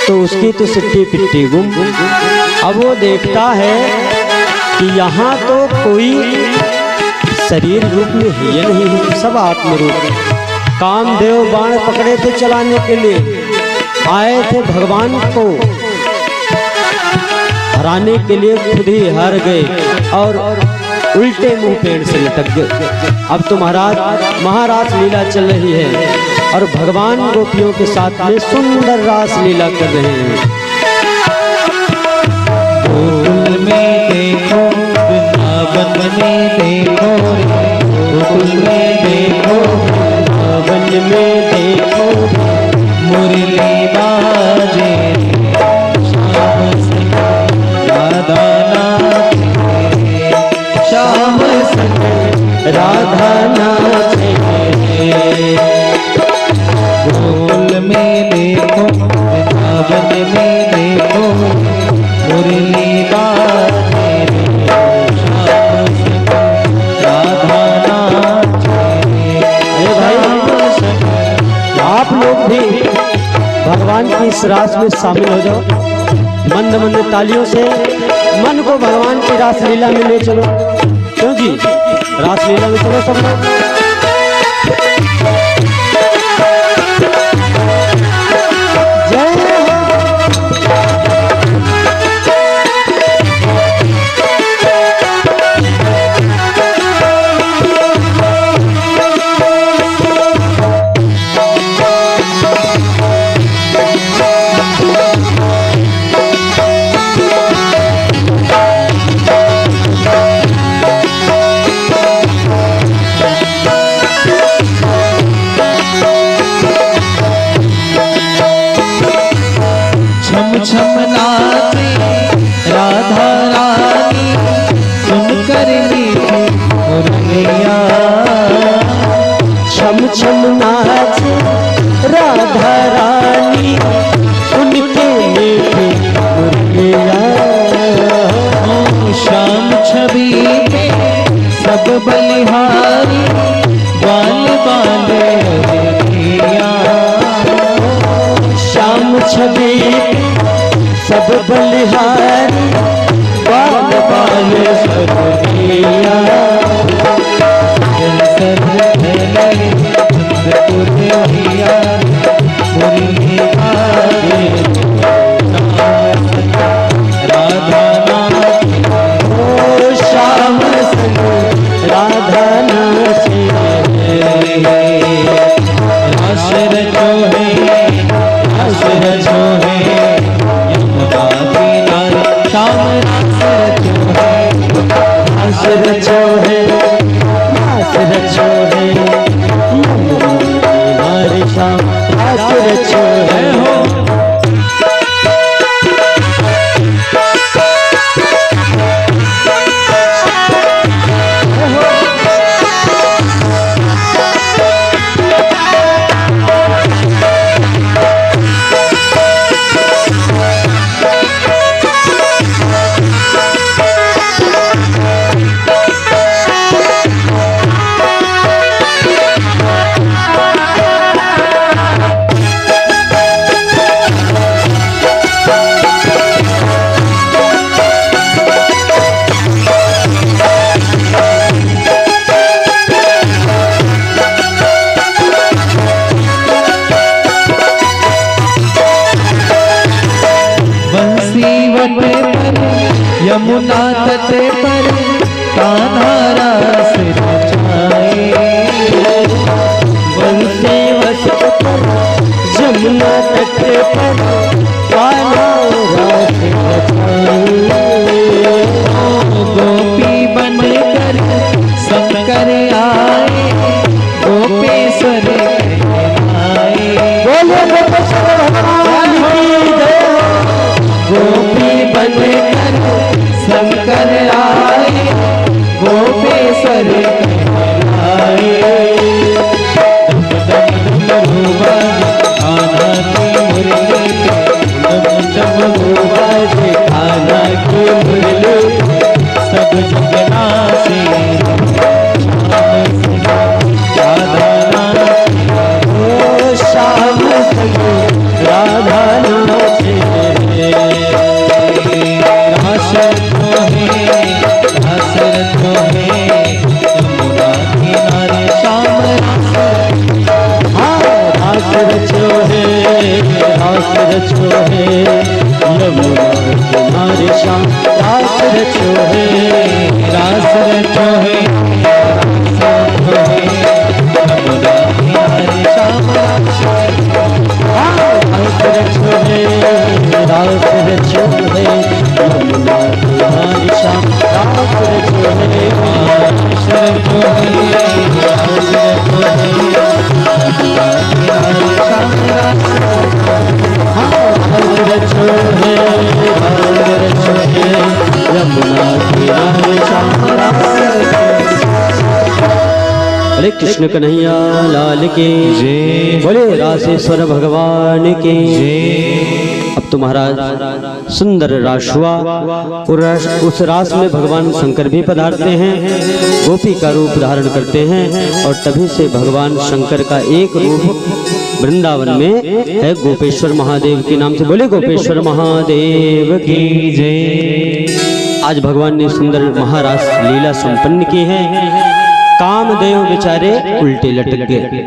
तो उसकी तो सिट्टी पिट्टी गुम। अब वो देखता है कि यहाँ तो कोई शरीर रूप में है या नहीं है, सब आत्म रूप। कामदेव बाण पकड़े थे चलाने के लिए, आए थे भगवान को हराने के लिए, खुद ही हार गए और उल्टे मुंह पेड़ से लटक गए। अब तो महाराज लीला चल रही है और भगवान गोपियों के साथ में सुंदर रास लीला कर रहे हैं। गोकुल में देखो वृंदावन में देखो, गोकुल में देखो वृंदावन में देखो, मुरली बाजे श्याम संग राधा नाचे, श्याम संग राधा नाचे। गोकुल में देखो वृंदावन में देखो, मुरली बाजे श्याम संग राधा नाचे। अरे भाई आप लोग भी भगवान की इस रास में शामिल हो जाओ। मंद मंद तालियों से मन को भगवान की रास लीला में ले चलो। क्यों जी, रास लीला में चलो सब लोग। छम नाचे राधा रानी सुन के मीठे मुरलिया। श्याम छवि पे सब बलिहारी बाल बाल किया। श्याम छवि सब बलिहारी बाल बाल सब किया। राधा श्याम संग राधा नाचे। रास रचो है रास रचो है यमुना किनारे। श्याम रास रचो है रास रचो है यमुना किनारे। श्याम रास रचो है हो। यमुना तट पर कान्हा रास रचाए। बंसी वसत पर यमुना तट पर कान्हा रास रचाए। गोपी बनकर शंकर आए गोपेश्वर आए। बोले गोपेश्वर भगवान की जय। गोपी बनकर शंकर आए गोपेश्वर आए। खाना की मुरली सब जगना से श्याम संग राधा नाचे। रास रचो है यमुना किनारे। श्याम रास रचो है रास रचो है यमुना किनारे। श्याम रास रचो है रास रचो है यमुना किनारे। श्याम रास रचो है रास रचो है यमुना किनारे। श्याम रास रचो है रास रचो है रास रचो है यमुना किनारे। श्याम रास रचो है रास रचो है यमुना किनारे। श्याम रास। बोले कृष्ण कन्हैया लाल की जय। बोले रासेश्वर भगवान की जय। अब तो महाराज सुंदर रास हुआ। उस रास में भगवान शंकर भी पधारते हैं, गोपी का रूप धारण करते हैं। और तभी से भगवान शंकर का एक रूप वृंदावन में है गोपेश्वर महादेव के नाम से। बोले गोपेश्वर महादेव की जय। आज भगवान ने सुंदर महारास लीला संपन्न की है। कामदेव बेचारे उल्टे लटक गए।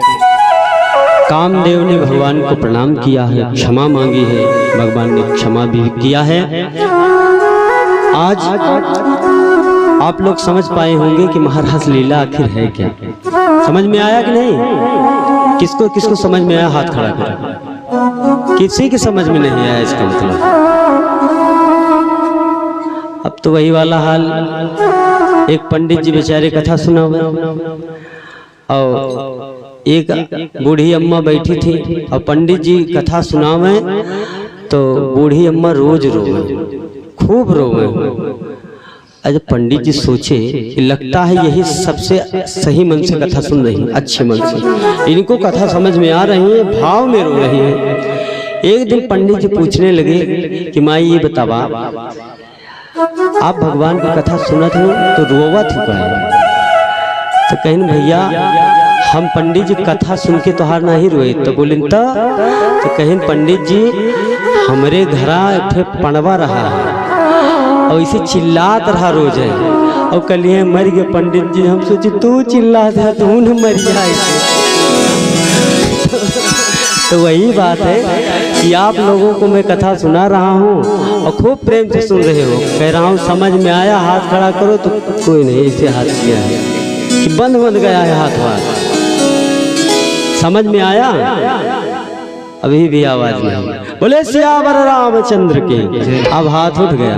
कामदेव ने भगवान को प्रणाम किया है, क्षमा मांगी है, भगवान ने क्षमा भी किया है। आज आप लोग समझ पाए होंगे कि महारास लीला आखिर है क्या। समझ में आया कि नहीं? किसको किसको समझ में आया हाथ खड़ा करें। किसी की समझ में नहीं आया इसका मतलब। अब तो वही वाला हाल। एक पंडित जी बेचारे कथा सुना और एक बूढ़ी अम्मा बैठी थी और पंडित जी कथा सुनावे तो बूढ़ी अम्मा रोज रोवे, खूब रोवे। आज पंडित जी सोचे कि लगता है यही सबसे सही मन से कथा सुन रही हैं, अच्छे मन से, इनको कथा समझ में आ रही है, भाव में रो रही है। एक दिन पंडित जी पूछने लगे कि माई ये बतावा, आप भगवान की कथा सुनत हो तो रोवत हो गए? तो कहीं भैया हम पंडित जी कथा सुन के तोहार नहीं रोए। तो बोले तो कहीं पंडित जी हमरे घरा एक पणवा रहा और इसे चिल्लात रहा रोज है, और कलिए मर गए पंडित जी। हम सोचे तू चिल्लात है तू न मर जाए। तो वही बात है कि आप लोगों को मैं कथा सुना रहा हूँ और खूब प्रेम से सुन रहे हो। कह रहा हूँ समझ में आया, हाथ खड़ा करो। तो कोई नहीं, ऐसे हाथ किया है कि बंद गया है हाथ। समझ में आया? अभी भी आवाज नहीं। बोले सियावर रामचंद्र के। अब हाथ उठ गया।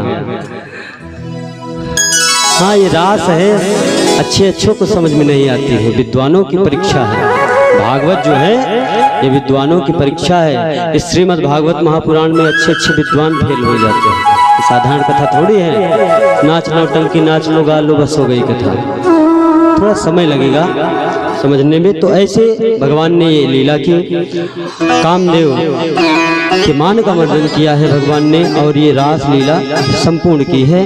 हाँ, ये रास है, अच्छों को समझ में नहीं आती है, विद्वानों की परीक्षा है। भागवत जो है ये विद्वानों की परीक्षा है। इस श्रीमद् भागवत महापुराण में अच्छे विद्वान फेल हो जाते हैं। साधारण कथा थोड़ी है, नाच नौटंकी, नाच लो गा लो बस हो गई कथा। थोड़ा समय लगेगा समझने में। तो ऐसे भगवान ने ये लीला की, कामदेव के मान का वर्णन किया है भगवान ने, और ये रास लीला संपूर्ण की है।